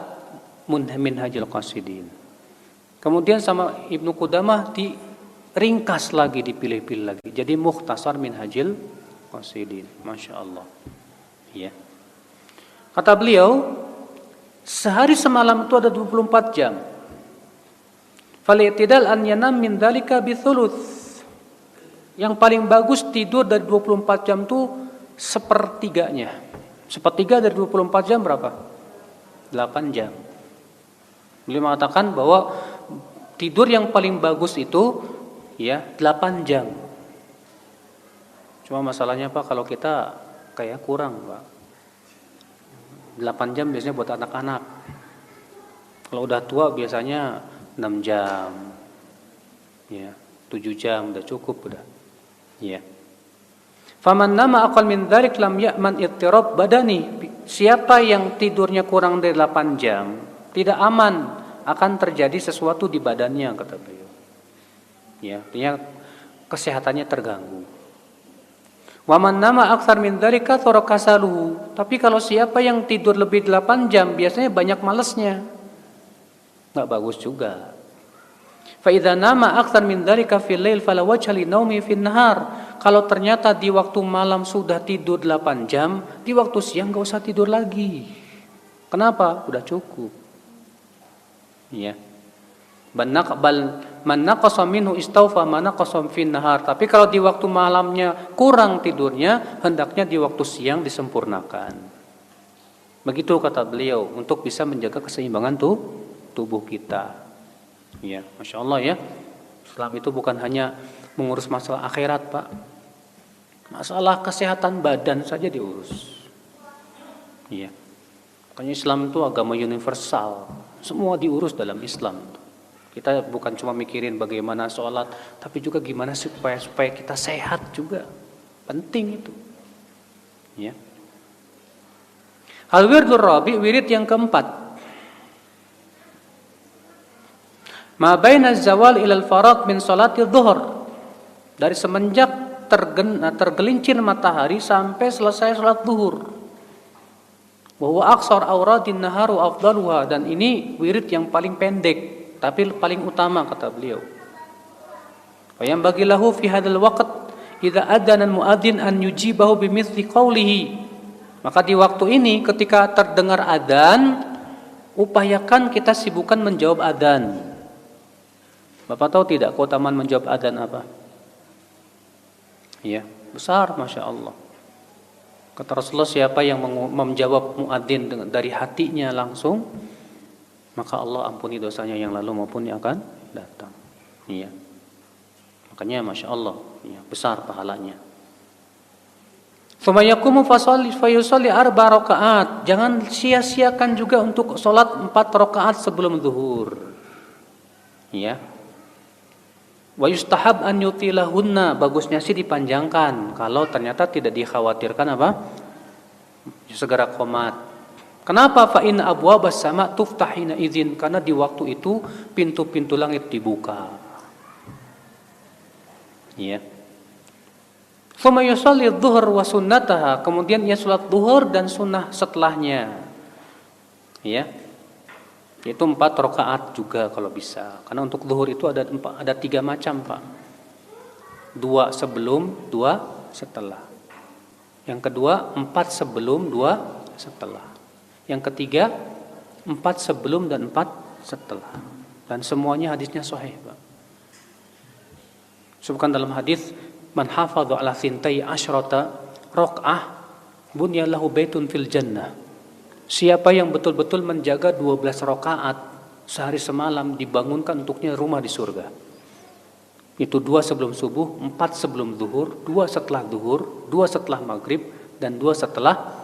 Minhajul Qasidin. Kemudian sama Ibnu Qudamah diringkas lagi, dipilih-pilih lagi. Jadi Mukhtasar Minhajul Qasidin. Masya Allah. Ya. Kata beliau, sehari semalam itu ada 24 jam. Fal-i'tidal an yanam min dzalika bi thuluth. Yang paling bagus tidur dari 24 jam itu sepertiganya. Sepertiga dari 24 jam berapa? 8 jam. Beliau mengatakan bahwa tidur yang paling bagus itu ya 8 jam. Cuma masalahnya Pak, kalau kita kayak kurang Pak. 8 jam biasanya buat anak-anak. Kalau udah tua biasanya 6 jam. Ya, 7 jam udah cukup udah. Ya. Faman nama aqal min dzalik lam ya'man ittirab badani. Siapa yang tidurnya kurang dari 8 jam, tidak aman akan terjadi sesuatu di badannya, kata beliau. Ya, artinya kesehatannya terganggu. Wa man nama aktsar min dzalika tarakasaluhu. Tapi kalau siapa yang tidur lebih 8 jam, biasanya banyak malesnya. Enggak bagus juga. Fa idza nama aktsar min dzalika fil lail fala wajha li naumi fin nahar. Kalau ternyata di waktu malam sudah tidur 8 jam, di waktu siang enggak usah tidur lagi. Kenapa? Udah cukup. Ya. Man naqasa minhu istawfa man naqasa fin nahar. Tapi kalau di waktu malamnya kurang tidurnya, hendaknya di waktu siang disempurnakan. Begitu kata beliau, untuk bisa menjaga keseimbangan tubuh kita. Ya, Masya Allah ya. Islam itu bukan hanya mengurus masalah akhirat Pak. Masalah kesehatan badan saja diurus. Ya. Makanya Islam itu agama universal. Semua diurus dalam Islam. Kita bukan cuma mikirin bagaimana sholat, tapi juga gimana supaya kita sehat juga. Penting itu. Ya. Al-wirdur rabi, wirid yang keempat. Ma baina zawal ilal faraq min salatil dhuhr. Dari semenjak tergelincir matahari sampai selesai salat zuhur. Wa huwa aqsar awradin naharu afdaluha, dan ini wirid yang paling pendek tapi paling utama kata beliau. Wa yang bagilahu fi hadzal waqt idza adzana al-muadzin an yujibahu bimithli qawlihi. Maka di waktu ini ketika terdengar adzan, upayakan kita sibukkan menjawab adzan. Bapak tahu tidak keutamaan menjawab adzan apa? Ya, besar Masya Allah. Kata Rasulullah, siapa yang menjawab muadzin dari hatinya langsung, maka Allah ampuni dosanya yang lalu maupun yang akan datang. Iya. Makanya Masya Allah, ya, besar pahalanya. Tsumma yaqumu fayusalli 4 rakaat. Jangan sia-siakan juga untuk sholat 4 rakaat sebelum zuhur. Ya. Wa yustahab an yutilahunna, bagusnya sih dipanjangkan kalau ternyata tidak dikhawatirkan apa? Segera qomat. Kenapa? Fa in abwabas sama tuftahina idzin, karena di waktu itu pintu-pintu langit dibuka. Ya. Tsumma yusalli adh-dhuhr wa sunnataha, kemudian ia salat zuhur dan sunnah setelahnya. Ya. Itu 4 rakaat juga kalau bisa. Karena untuk zuhur itu ada 3 macam Pak. 2 sebelum, 2 setelah. Yang kedua 4 sebelum, 2 setelah. Yang ketiga 4 sebelum dan 4 setelah. Dan semuanya hadisnya sahih Pak. Sebutkan dalam hadis, man hafadha ala thintai asyrata raq'ah bunya lahu baitun fil jannah. Siapa yang betul-betul menjaga 12 rakaat sehari semalam, dibangunkan untuknya rumah di surga. Itu 2 sebelum subuh, 4 sebelum zuhur, 2 setelah zuhur, 2 setelah maghrib, dan 2 setelah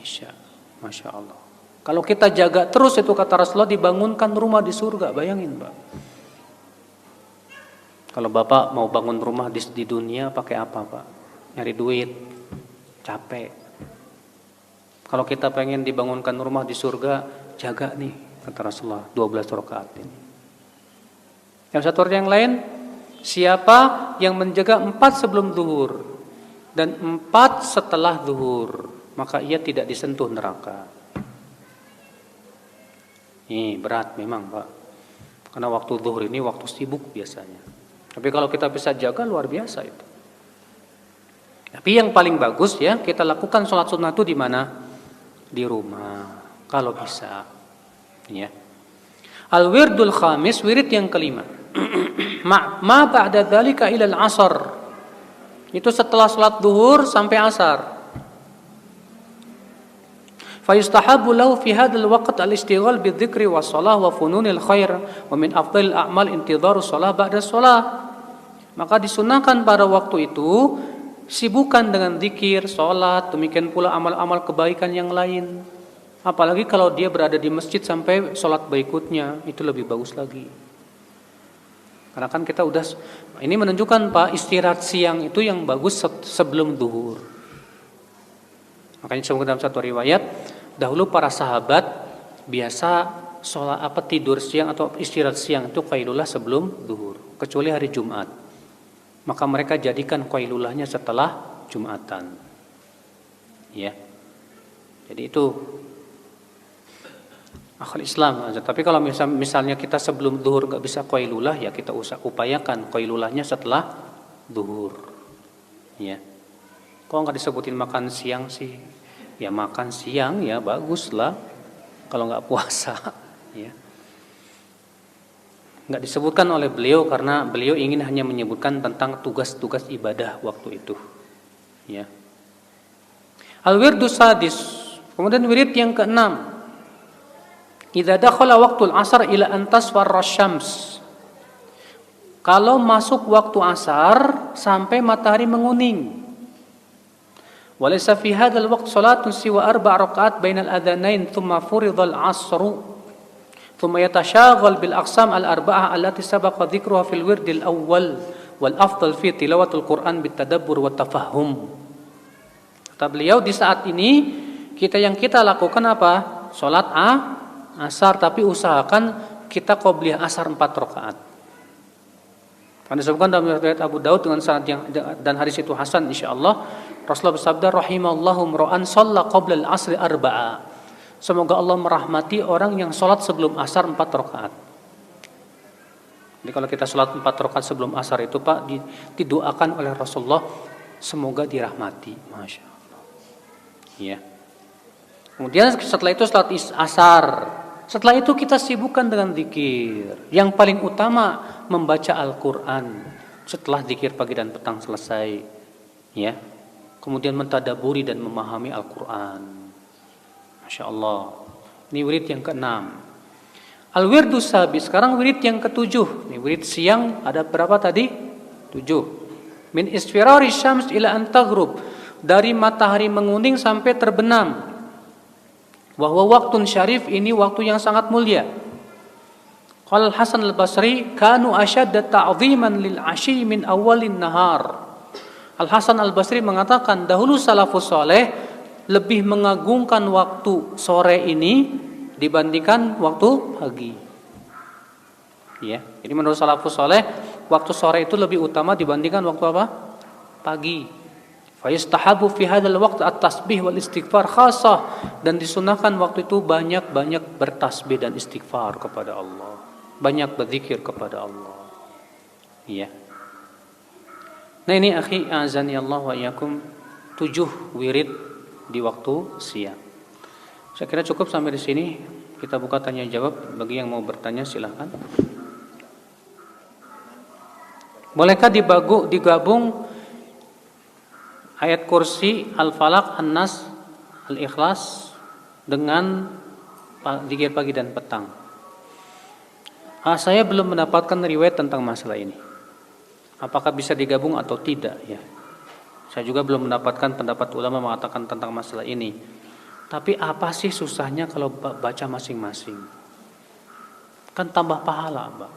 isya. Masya Allah. Kalau kita jaga terus itu kata Rasulullah, dibangunkan rumah di surga. Bayangin Pak. Kalau Bapak mau bangun rumah di dunia pakai apa, Pak? Nyari duit, capek. Kalau kita pengen dibangunkan rumah di surga, jaga nih, kata Rasulullah, 12 rakaat ini. Yang satu yang lain, siapa yang menjaga 4 sebelum zuhur dan 4 setelah zuhur, maka ia tidak disentuh neraka. Ini berat memang, Pak. Karena waktu zuhur ini waktu sibuk biasanya. Tapi kalau kita bisa jaga, luar biasa itu. Tapi yang paling bagus ya, kita lakukan sholat sunnah itu di mana? Di rumah, kalau bisa. Ya. Al-wirdul khamis, wirid yang kelima. Ma ba'da dzalika ila al-'asr. Itu setelah sholat zuhur sampai asar. Fayustahabu lahu fi hadzal waqt al-ishtighal bidzikri was-shalah wa fununil khair wa min afdhalil a'mal intidharu shalah ba'da shalah. Maka disunahkan pada waktu itu sibukkan dengan zikir, salat, demikian pula amal-amal kebaikan yang lain. Apalagi kalau dia berada di masjid sampai salat berikutnya, itu lebih bagus lagi. Karena kan kita udah, ini menunjukkan Pak, istirahat siang itu yang bagus sebelum zuhur. Makanya disebutkan dalam satu riwayat, dahulu para sahabat biasa tidur siang atau istirahat siang itu qailullah sebelum zuhur, kecuali hari Jumat. Maka mereka jadikan qailulahnya setelah Jumatan. Ya. Jadi itu akal Islam. Tapi kalau misalnya kita sebelum zuhur enggak bisa qailulah, ya kita upayakan qailulahnya setelah zuhur. Ya. Kok enggak disebutin makan siang sih? Ya makan siang ya baguslah kalau enggak puasa, ya. Enggak disebutkan oleh beliau karena beliau ingin hanya menyebutkan tentang tugas-tugas ibadah waktu itu. Ya. Al-wirdus sadis. Kemudian wirid yang keenam. Idza dakhala waqtul 'asar ila an tasfarra syams. Kalau masuk waktu asar sampai matahari menguning. Walaysa fi hadzal waqt salatun siwa 4 rakaat bainal adzanain thumma furidhal 'asru. ثم يتشاغل بالأقسام الأربعة التي سبق ذكرها في الورد الأول والأفضل في تلاوة القرآن بالتدبر والتفهم. Kata beliau, di saat ini kita lakukan apa? Salat asar, tapi usahakan kita qobliyah asar 4 rakaat. Karena disebutkan dalam riwayat Abu Daud dengan sanad yang dan hadis itu hasan insyaallah, Rasulullah bersabda rahimallahu mra'an shalla qabla al-'asri 4. Semoga Allah merahmati orang yang sholat sebelum asar 4 rakaat. Jadi kalau kita sholat 4 rakaat sebelum asar itu Pak, didoakan oleh Rasulullah, semoga dirahmati. Masya Allah. Ya. Kemudian setelah itu sholat asar. Setelah itu kita sibukkan dengan zikir. Yang paling utama membaca Al-Quran. Setelah zikir pagi dan petang selesai. Ya. Kemudian mentadaburi dan memahami Al-Quran. Masya Allah. Ini wirid yang keenam. Al-wirdus sabis. Sekarang wirid yang ketujuh. Ini wirid siang ada berapa tadi? 7. Min isfirari syams ila an taghrub. Dari matahari menguning sampai terbenam. Wahwa waktun syarif, ini waktu yang sangat mulia. Qala Al-Hasan Al-Basri, kanu ashadda ta'ziman lil ashi min awalin nahar. Al-Hasan Al-Basri mengatakan, dahulu salafus saleh lebih mengagungkan waktu sore ini dibandingkan waktu pagi. Ya, jadi menurut salafus saleh waktu sore itu lebih utama dibandingkan waktu apa? Pagi. Fa yastahabu fi hadzal waqt at-tasbih wal istighfar khassah, dan disunahkan waktu itu banyak-banyak bertasbih dan istighfar kepada Allah, banyak berzikir kepada Allah. Ya. Nah ini akhi azani Allah wa iyyakum 7 wirid di waktu siang. Saya kira cukup sampai di sini. Kita buka tanya jawab. Bagi yang mau bertanya silakan. Bolehkah digabung ayat kursi, Al-Falaq, An-Nas, Al-Ikhlas dengan zikir pagi dan petang? Saya belum mendapatkan riwayat tentang masalah ini. Apakah bisa digabung atau tidak ya? Saya juga belum mendapatkan pendapat ulama mengatakan tentang masalah ini. Tapi apa sih susahnya kalau baca masing-masing? Kan tambah pahala, Mbak.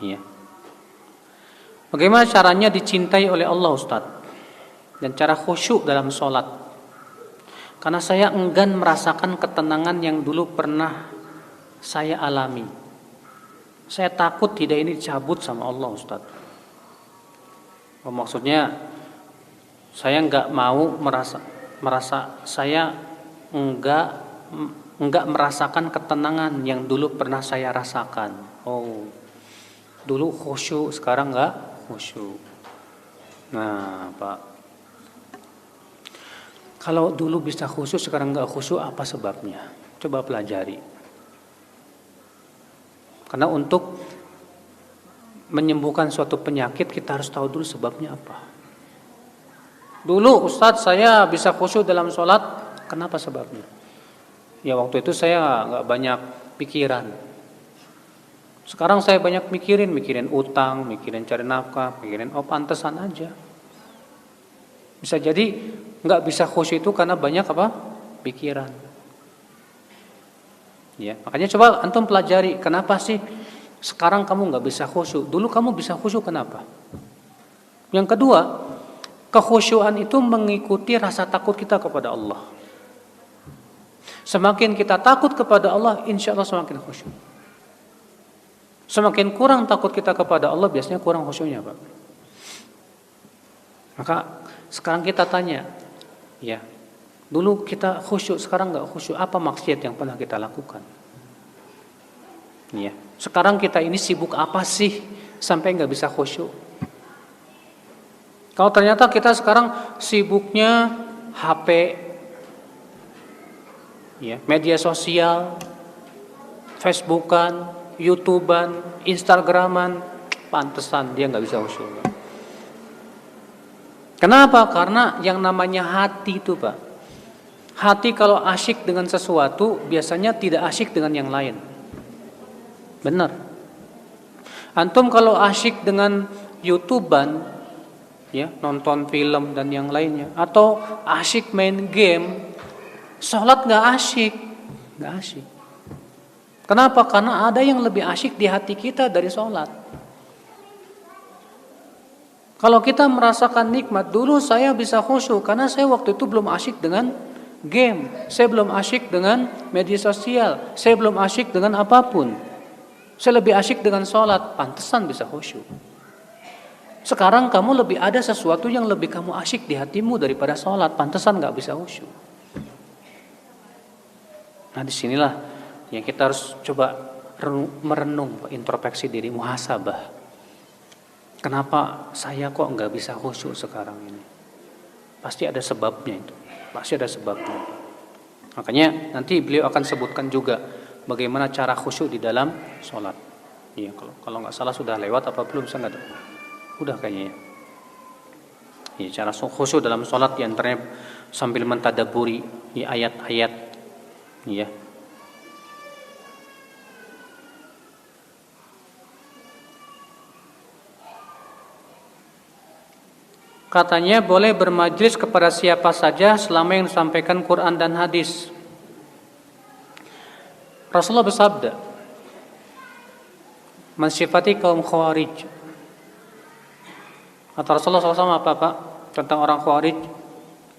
Iya. Bagaimana caranya dicintai oleh Allah Ustaz? Dan cara khusyuk dalam sholat. Karena saya enggan merasakan ketenangan yang dulu pernah saya alami. Saya takut tidak ini dicabut sama Allah Ustaz. Maksudnya saya enggak mau merasa saya enggak merasakan ketenangan yang dulu pernah saya rasakan. Oh, dulu khusyuk, sekarang enggak khusyuk. Nah, Pak, kalau dulu bisa khusyuk, sekarang enggak khusyuk, apa sebabnya? Coba pelajari. Karena untuk menyembuhkan suatu penyakit, kita harus tahu dulu sebabnya apa. Dulu Ustadz saya bisa khusyuk dalam sholat, kenapa sebabnya? Ya waktu itu saya enggak banyak pikiran. Sekarang saya banyak mikirin utang, mikirin cari nafkah, mikirin pantesan aja. Bisa jadi nggak bisa khusyuk itu karena banyak pikiran. Ya, makanya coba antum pelajari kenapa sih sekarang kamu nggak bisa khusyuk. Dulu kamu bisa khusyuk kenapa? Yang kedua, kekhusyuan itu mengikuti rasa takut kita kepada Allah. Semakin kita takut kepada Allah, insya Allah semakin khusyuk. Semakin kurang takut kita kepada Allah, biasanya kurang khusyuknya, Pak. Maka sekarang kita tanya, ya, dulu kita khusyuk, sekarang nggak khusyuk. Apa maksiat yang pernah kita lakukan? Ya, sekarang kita ini sibuk apa sih sampai nggak bisa khusyuk? Kalau ternyata kita sekarang sibuknya HP, ya, media sosial, Facebookan, YouTubean, Instagraman, pantesan dia nggak bisa khusyuk. Kenapa? Karena yang namanya hati itu, Pak. Hati kalau asyik dengan sesuatu, biasanya tidak asyik dengan yang lain. Benar. Antum kalau asyik dengan YouTubean, ya, nonton film dan yang lainnya, atau asyik main game, sholat nggak asyik. Kenapa? Karena ada yang lebih asyik di hati kita dari sholat. Kalau kita merasakan nikmat, dulu saya bisa khusyuk karena saya waktu itu belum asyik dengan game, saya belum asyik dengan media sosial, saya belum asyik dengan apapun. Saya lebih asyik dengan sholat, pantesan bisa khusyuk. Sekarang kamu lebih ada sesuatu yang lebih kamu asyik di hatimu daripada sholat, pantesan nggak bisa khusyuk. Nah, disinilah yang kita harus coba merenung, introspeksi diri, muhasabah. Kenapa saya kok nggak bisa khusyuk sekarang ini? Pasti ada sebabnya itu. Pasti ada sebabnya. Makanya nanti beliau akan sebutkan juga bagaimana cara khusyuk di dalam sholat. Iya, kalau nggak salah sudah lewat apa belum? Saya nggak tahu. Udah kayaknya. Ya, cara khusyuk dalam sholat diantaranya sambil mentadaburi ayat-ayat. Ya. Katanya boleh bermajlis kepada siapa saja selama yang disampaikan Quran dan hadis. Rasulullah bersabda mensifati kaum Khawarij. Kata Rasulullah SAW apa Pak? Tentang orang Khawarij,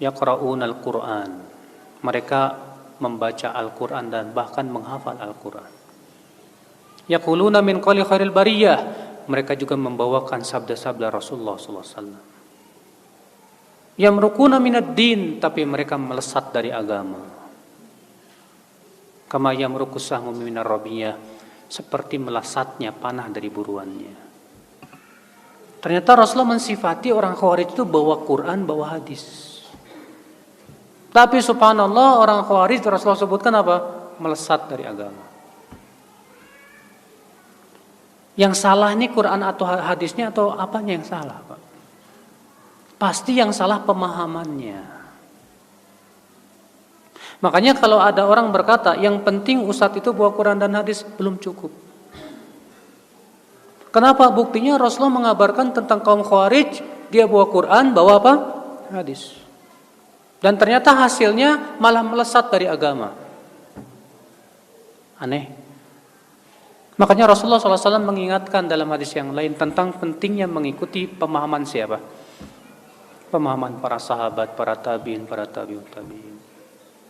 yaqra'unal Quran. Mereka membaca Al-Quran dan bahkan menghafal Al-Quran. Yaquluna min qawli khairil bariyah. Mereka juga membawakan sabda-sabda Rasulullah SAW. Yamrukuna minad din, tapi mereka melesat dari agama. Kama yamrukus sahmu minar rabiyah, seperti melesatnya panah dari buruannya. Ternyata Rasulullah mensifati orang Khawarij itu bawa Quran, bawa hadis. Tapi subhanallah orang Khawarij Rasulullah sebutkan apa? Melesat dari agama. Yang salah ini Quran atau hadisnya atau apanya yang salah, Pak? Pasti yang salah pemahamannya. Makanya kalau ada orang berkata yang penting ustadz itu bawa Quran dan hadis, belum cukup. Kenapa? Buktinya Rasulullah mengabarkan tentang kaum Khawarij, dia bawa Quran, bawa apa? Hadis. Dan ternyata hasilnya malah melesat dari agama. Aneh. Makanya Rasulullah SAW mengingatkan dalam hadis yang lain tentang pentingnya mengikuti pemahaman siapa? Pemahaman para sahabat, para tabi'in, para tabi'ut tabi'in.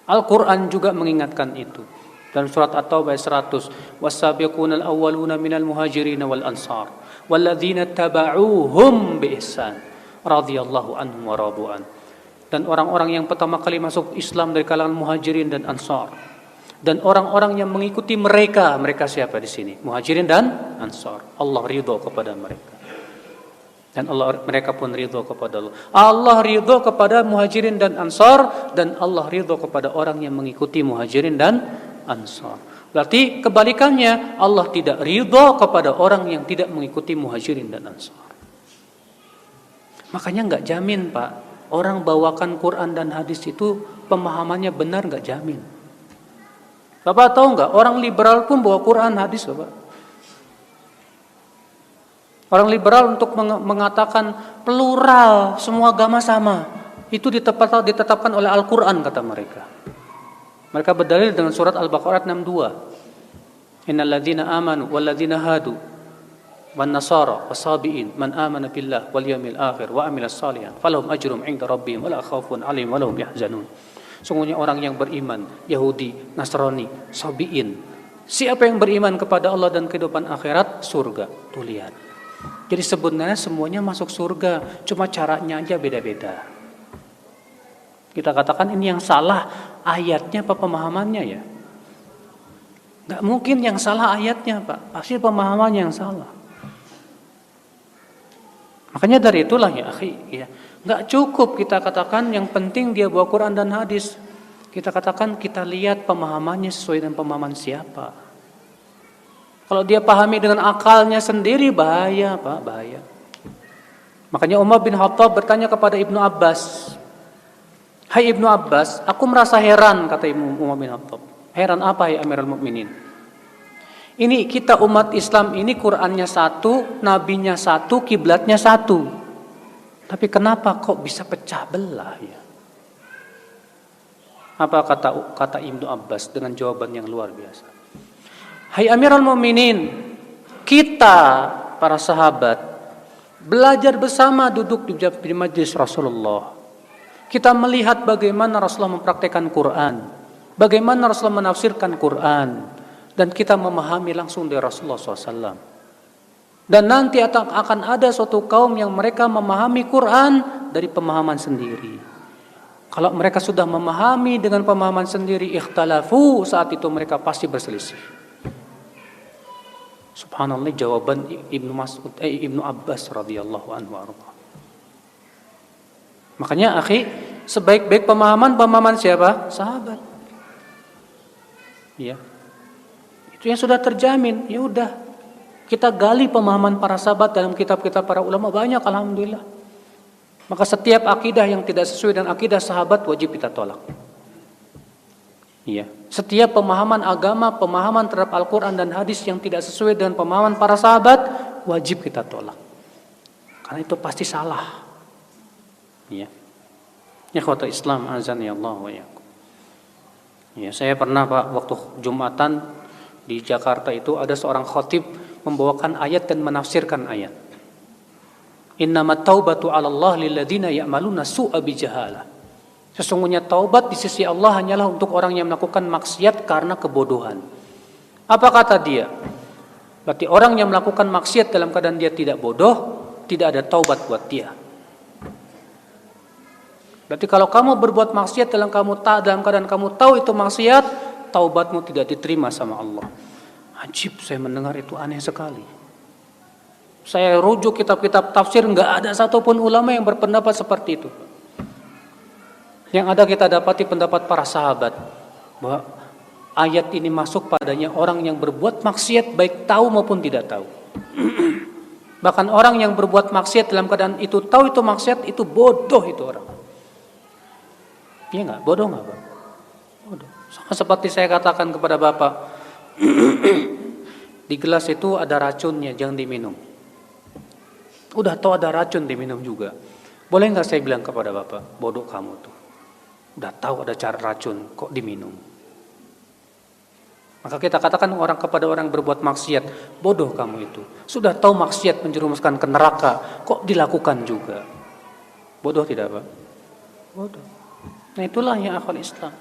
Al-Quran juga mengingatkan itu. Dalam surat At-Taubah 100, "Was-sabiqunal awwaluna minal muhajirin wal ansar, walladzina taba'uuhum bi ihsan, radhiyallahu anhum wa radu'an." Dan orang-orang yang pertama kali masuk Islam dari kalangan muhajirin dan ansar. Dan orang-orang yang mengikuti mereka, mereka siapa di sini? Muhajirin dan ansar. Allah ridho kepada mereka. Dan mereka pun ridho kepada Allah. Allah ridho kepada muhajirin dan ansar, dan Allah ridho kepada orang yang mengikuti muhajirin dan ansar. Berarti kebalikannya, Allah tidak ridho kepada orang yang tidak mengikuti muhajirin dan ansar. Makanya nggak jamin Pak, orang bawakan Quran dan hadis itu pemahamannya benar, nggak jamin. Bapak tahu nggak, orang liberal pun bawa Quran hadis Bapak. Orang liberal untuk mengatakan plural, semua agama sama, itu ditetapkan oleh Al-Quran kata mereka. Mereka berdalil dengan surat Al-Baqarah 62. Innal ladzina amanu wal ladzina hadu wan nasara wasabiin man amana billah wal yawmil akhir wa amilas salihan falahum ajrum 'inda rabbihim wala khaufun 'alaihim wala hum yahzanun. Sungguhnya orang yang beriman, Yahudi, Nasrani, Sabiin, siapa yang beriman kepada Allah dan kehidupan akhirat, surga. Tuh lihat. Jadi sebenarnya semuanya masuk surga, cuma caranya aja beda-beda. Kita katakan ini yang salah ayatnya apa pemahamannya ya? Gak mungkin yang salah ayatnya Pak, pasti pemahamannya yang salah. Makanya dari itulah ya akhi, ya, gak cukup kita katakan yang penting dia bawa Quran dan hadis. Kita katakan kita lihat pemahamannya sesuai dengan pemahaman siapa. Kalau dia pahami dengan akalnya sendiri, bahaya Pak, bahaya. Makanya Umar bin Khattab bertanya kepada Ibnu Abbas, "Hai Ibnu Abbas, aku merasa heran," kata Umar bin Khattab. "Heran apa ya Amirul Mukminin? Ini kita umat Islam ini Qur'annya satu, nabinya satu, kiblatnya satu. Tapi kenapa kok bisa pecah belah ya?" Apa kata Ibnu Abbas dengan jawaban yang luar biasa? "Hai Amirul Mukminin, kita para sahabat belajar bersama duduk di majlis Rasulullah. Kita melihat bagaimana Rasulullah mempraktekkan Quran, bagaimana Rasulullah menafsirkan Quran, dan kita memahami langsung dari Rasulullah SAW. Dan nanti akan ada suatu kaum yang mereka memahami Quran dari pemahaman sendiri. Kalau mereka sudah memahami dengan pemahaman sendiri, ikhtalafu, saat itu mereka pasti berselisih." Subhanallah, jawaban Ibnu Abbas radhiyallahu anhu arba. Makanya akhi, sebaik-baik pemahaman siapa? Sahabat. Ya. Itu yang sudah terjamin. Ya udah. Kita gali pemahaman para sahabat dalam kitab-kitab para ulama banyak, alhamdulillah. Maka setiap akidah yang tidak sesuai dengan akidah sahabat wajib kita tolak. Iya. Setiap pemahaman agama, pemahaman terhadap Al-Quran dan hadis yang tidak sesuai dengan pemahaman para sahabat, wajib kita tolak. Karena itu pasti salah. Iya. Ikhwatul Islam, azan ya Allah wa yakum. Ya, saya pernah Pak, waktu Jumatan di Jakarta itu ada seorang khatib membawakan ayat dan menafsirkan ayat. Innamat taubatu 'alallah lilladzina ya'maluna su'a bijahalah. Sesungguhnya taubat di sisi Allah hanyalah untuk orang yang melakukan maksiat karena kebodohan. Apa kata dia? Berarti orang yang melakukan maksiat dalam keadaan dia tidak bodoh, tidak ada taubat buat dia. Berarti kalau kamu berbuat maksiat dalam keadaan kamu tahu itu maksiat, taubatmu tidak diterima sama Allah. Ajib, saya mendengar itu aneh sekali. Saya rujuk kitab-kitab tafsir, nggak ada satupun ulama yang berpendapat seperti itu. Yang ada kita dapati pendapat para sahabat bahwa ayat ini masuk padanya orang yang berbuat maksiat baik tahu maupun tidak tahu. Bahkan orang yang berbuat maksiat dalam keadaan itu tahu itu maksiat, itu bodoh itu orang. Iya nggak? Bodoh nggak Pak? Bodoh. Sama seperti saya katakan kepada Bapak, di gelas itu ada racunnya, jangan diminum. Udah tahu ada racun diminum juga. Boleh nggak saya bilang kepada Bapak, bodoh kamu tuh. Udah tahu ada cara racun, kok diminum? Maka kita katakan orang kepada orang yang berbuat maksiat, bodoh kamu itu. Sudah tahu maksiat menjerumuskan ke neraka, kok dilakukan juga? Bodoh tidak, Pak? Bodoh. Nah itulah yang akal Islam.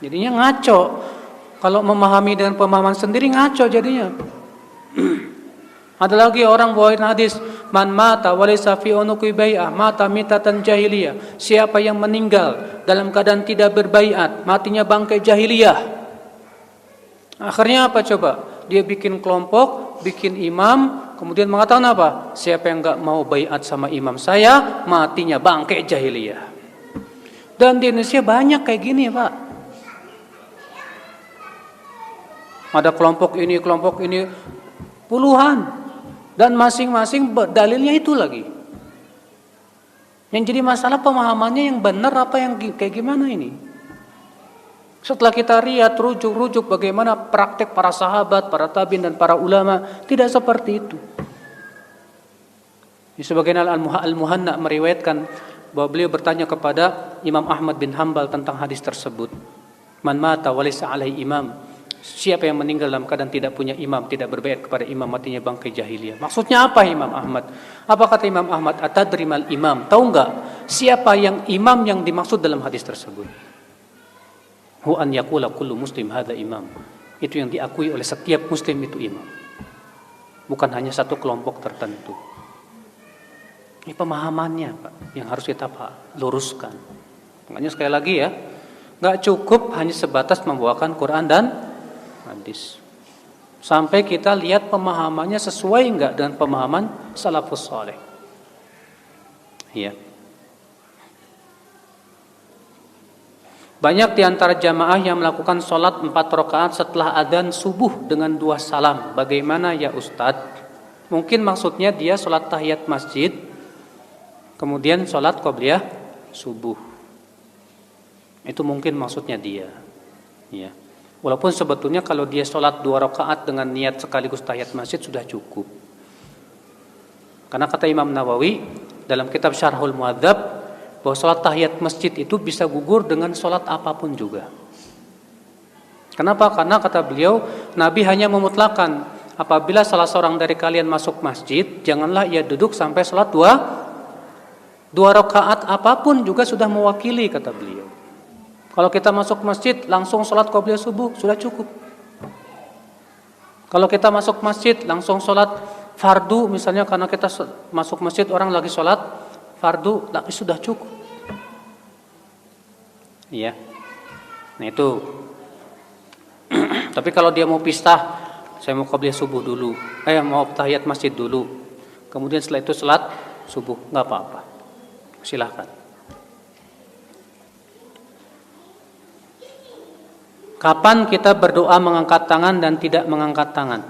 Jadinya ngaco. Kalau memahami dengan pemahaman sendiri ngaco jadinya. Ada lagi orang bawain hadis, man mata walaysa fi unuqi bai'ah mata mitatan jahiliyah. Siapa yang meninggal dalam keadaan tidak berbaiat, matinya bangkai jahiliyah. Akhirnya apa coba? Dia bikin kelompok, bikin imam, kemudian mengatakan apa? Siapa yang enggak mau baiat sama imam saya, matinya bangkai jahiliyah. Dan di Indonesia banyak kayak gini, Pak. Ada kelompok ini puluhan, dan masing-masing dalilnya itu lagi. Yang jadi masalah pemahamannya yang benar apa yang kayak gimana ini? Setelah kita lihat rujuk-rujuk bagaimana praktek para sahabat, para tabi'in dan para ulama, tidak seperti itu. Di sebagian Al-Muhanna meriwayatkan bahwa beliau bertanya kepada Imam Ahmad bin Hanbal tentang hadis tersebut. Man mata walaysa alaihi imam. Siapa yang meninggal dalam keadaan tidak punya imam, tidak berbaiat kepada imam, matinya bangkai jahiliyah. Maksudnya apa Imam Ahmad? Apa kata Imam Ahmad? Atadrimal imam. Tahu enggak siapa yang imam yang dimaksud dalam hadis tersebut? Hu an yaqula kullu muslim hadza imam. Itu yang diakui oleh setiap muslim itu imam. Bukan hanya satu kelompok tertentu. Ini pemahamannya, Pak, yang harus kita luruskan. Makanya sekali lagi ya, enggak cukup hanya sebatas membawakan Quran dan hadis. Sampai kita lihat pemahamannya sesuai enggak dengan pemahaman salafus saleh. Iya. Banyak di antara jamaah yang melakukan sholat 4 rakaat setelah adzan subuh dengan 2 salam. Bagaimana ya Ustadz? Mungkin maksudnya dia sholat tahiyat masjid, kemudian sholat qobliyah subuh. Itu mungkin maksudnya dia. Ya. Walaupun sebetulnya kalau dia sholat 2 rakaat dengan niat sekaligus tahiyat masjid sudah cukup. Karena kata Imam Nawawi dalam kitab Syarhul Muhadzab, bahwa sholat tahiyat masjid itu bisa gugur dengan sholat apapun juga. Kenapa? Karena kata beliau, Nabi hanya memutlakan apabila salah seorang dari kalian masuk masjid, janganlah ia duduk sampai sholat 2 rakaat apapun juga sudah mewakili, kata beliau. Kalau kita masuk masjid langsung sholat qobliyah subuh sudah cukup. Kalau kita masuk masjid langsung sholat fardu, misalnya karena kita masuk masjid orang lagi sholat fardu, tapi sudah cukup. Iya. Nah itu. Tapi kalau dia mau pistah, saya mau qobliyah subuh dulu, mau tahiyat masjid dulu, kemudian setelah itu salat subuh, nggak apa-apa. Silahkan. Kapan kita berdoa mengangkat tangan dan tidak mengangkat tangan?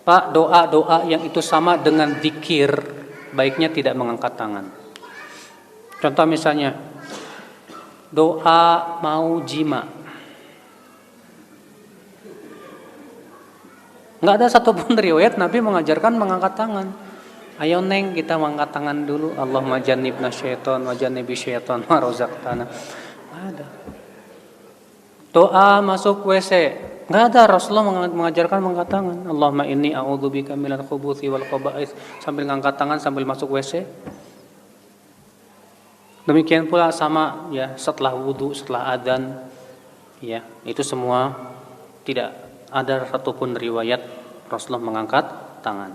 Pak, doa-doa yang itu sama dengan zikir, baiknya tidak mengangkat tangan. Contoh misalnya, doa mau jima, nggak ada satupun riwayat Nabi mengajarkan mengangkat tangan. Ayo neng kita mengangkat tangan dulu. Allahumma jannibna syaiton wa jannibi syaiton ma razaqtana. Nggak ada. Doa masuk WC, nggak ada. Rasulullah mengajarkan mengangkat tangan. Allahumma inni a'udzubika minal khubuthi wal khaba'ith, sambil mengangkat tangan sambil masuk WC. Demikian pula sama ya setelah wudu, setelah adzan, ya itu semua tidak ada satupun riwayat Rasulullah mengangkat tangan.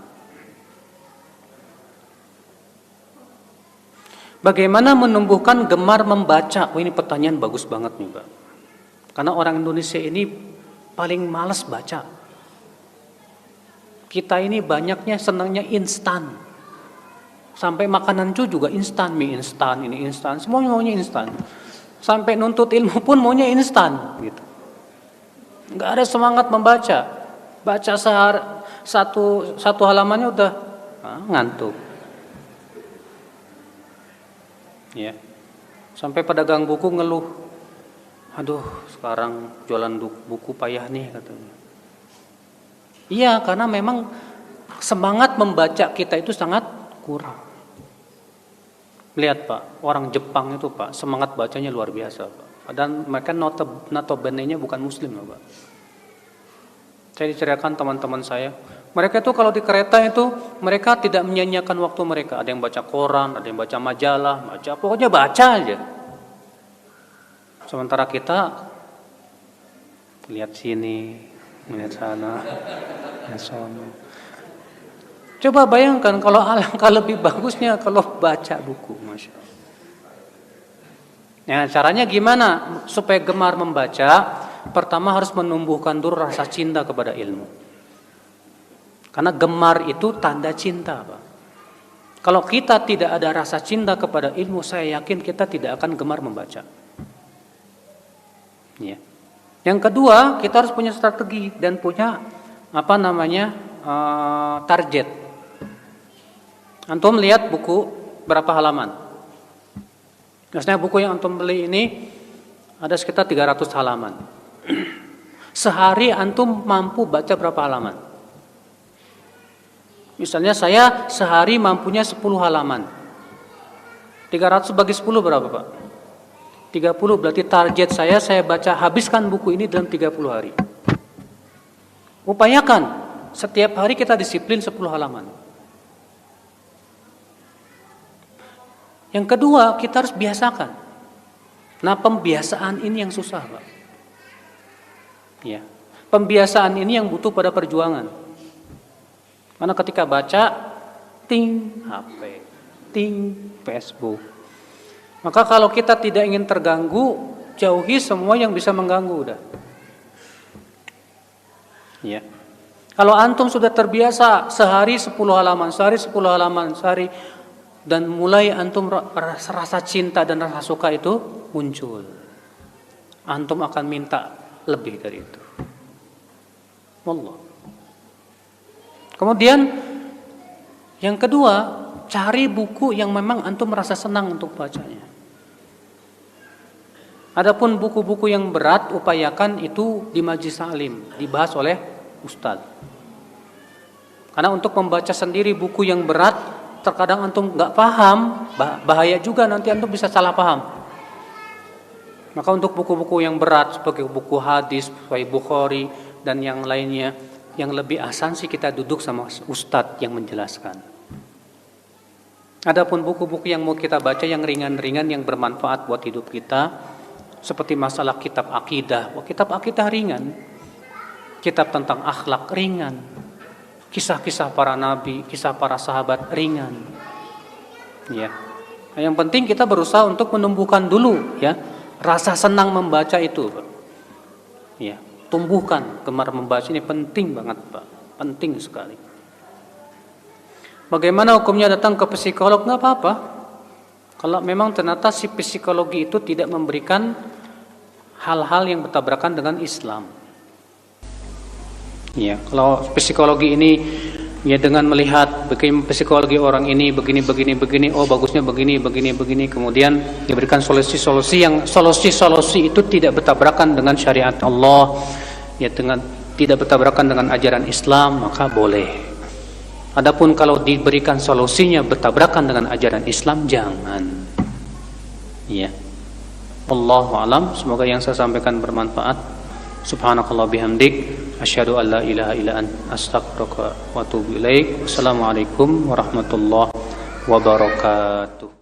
Bagaimana menumbuhkan gemar membaca? Ini pertanyaan bagus banget nih, Pak. Karena orang Indonesia ini paling malas baca. Kita ini banyaknya senangnya instan. Sampai makanan juga instan, mie instan, ini instan, semuanya maunya instan. Sampai nuntut ilmu pun maunya instan, gitu. Nggak ada semangat membaca. Baca satu halamannya udah ngantuk. Ya. Sampai pedagang buku ngeluh, aduh sekarang jualan buku payah nih katanya. Iya, karena memang semangat membaca kita itu sangat kurang. Lihat Pak, orang Jepang itu Pak, semangat bacanya luar biasa Pak. Dan mereka notabene-nya bukan muslim loh, Pak. Saya diceritakan teman-teman saya, mereka itu kalau di kereta itu mereka tidak menyanyiakan waktu mereka. Ada yang baca koran, ada yang baca majalah, pokoknya baca aja. Sementara kita lihat sini, lihat sana, lihat sana. Coba bayangkan kalau alangkah lebih bagusnya kalau baca buku, Masya Allah. Nah, caranya gimana supaya gemar membaca? Pertama harus menumbuhkan dulu rasa cinta kepada ilmu. Karena gemar itu tanda cinta, Pak. Kalau kita tidak ada rasa cinta kepada ilmu, saya yakin kita tidak akan gemar membaca. Ya. Yang kedua, kita harus punya strategi dan punya target. Antum lihat buku berapa halaman? Biasanya buku yang antum beli ini ada sekitar 300 halaman. Sehari antum mampu baca berapa halaman? Misalnya saya sehari mampunya 10 halaman. 300 bagi 10 berapa, Pak? 30, berarti target saya baca habiskan buku ini dalam 30 hari. Upayakan setiap hari kita disiplin 10 halaman. Yang kedua, kita harus biasakan. Nah, pembiasaan ini yang susah, Pak. Ya. Pembiasaan ini yang butuh pada perjuangan. Karena ketika baca, ting HP, ting Facebook. Maka kalau kita tidak ingin terganggu, jauhi semua yang bisa mengganggu udah. Ya. Kalau antum sudah terbiasa sehari 10 halaman, sehari dan mulai antum rasa cinta dan rasa suka itu muncul. Antum akan minta lebih dari itu. Wallah. Kemudian yang kedua, cari buku yang memang antum merasa senang untuk bacanya. Adapun buku-buku yang berat, upayakan itu di majlis taklim, dibahas oleh ustadz. Karena untuk membaca sendiri buku yang berat, terkadang antum nggak paham, bahaya juga nanti antum bisa salah paham. Maka untuk buku-buku yang berat seperti buku hadis, Sahih Bukhari dan yang lainnya, yang lebih asan sih kita duduk sama ustadz yang menjelaskan. Adapun buku-buku yang mau kita baca yang ringan-ringan yang bermanfaat buat hidup kita, seperti masalah kitab akidah, kitab akidah ringan, kitab tentang akhlak ringan, kisah-kisah para nabi, kisah para sahabat ringan. Ya. Nah, yang penting kita berusaha untuk menumbuhkan dulu ya rasa senang membaca itu. Ya, tumbuhkan gemar membaca ini penting banget, Pak. Penting sekali. Bagaimana hukumnya datang ke psikolog? Nggak apa-apa. Kalau memang ternyata si psikologi itu tidak memberikan hal-hal yang bertabrakan dengan Islam. Ya, kalau psikologi ini ya dengan melihat bagaimana psikologi orang ini begini, oh bagusnya begini, kemudian diberikan solusi itu tidak bertabrakan dengan syariat Allah, ya dengan tidak bertabrakan dengan ajaran Islam, maka boleh. Adapun kalau diberikan solusinya bertabrakan dengan ajaran Islam, jangan. Ya. Wallahu alam, semoga yang saya sampaikan bermanfaat. Subhanakallah bihamdik, asyhadu an la ilaha illa anta, astaghfiruka wa atubu ilaik. Wassalamualaikum warahmatullahi wabarakatuh.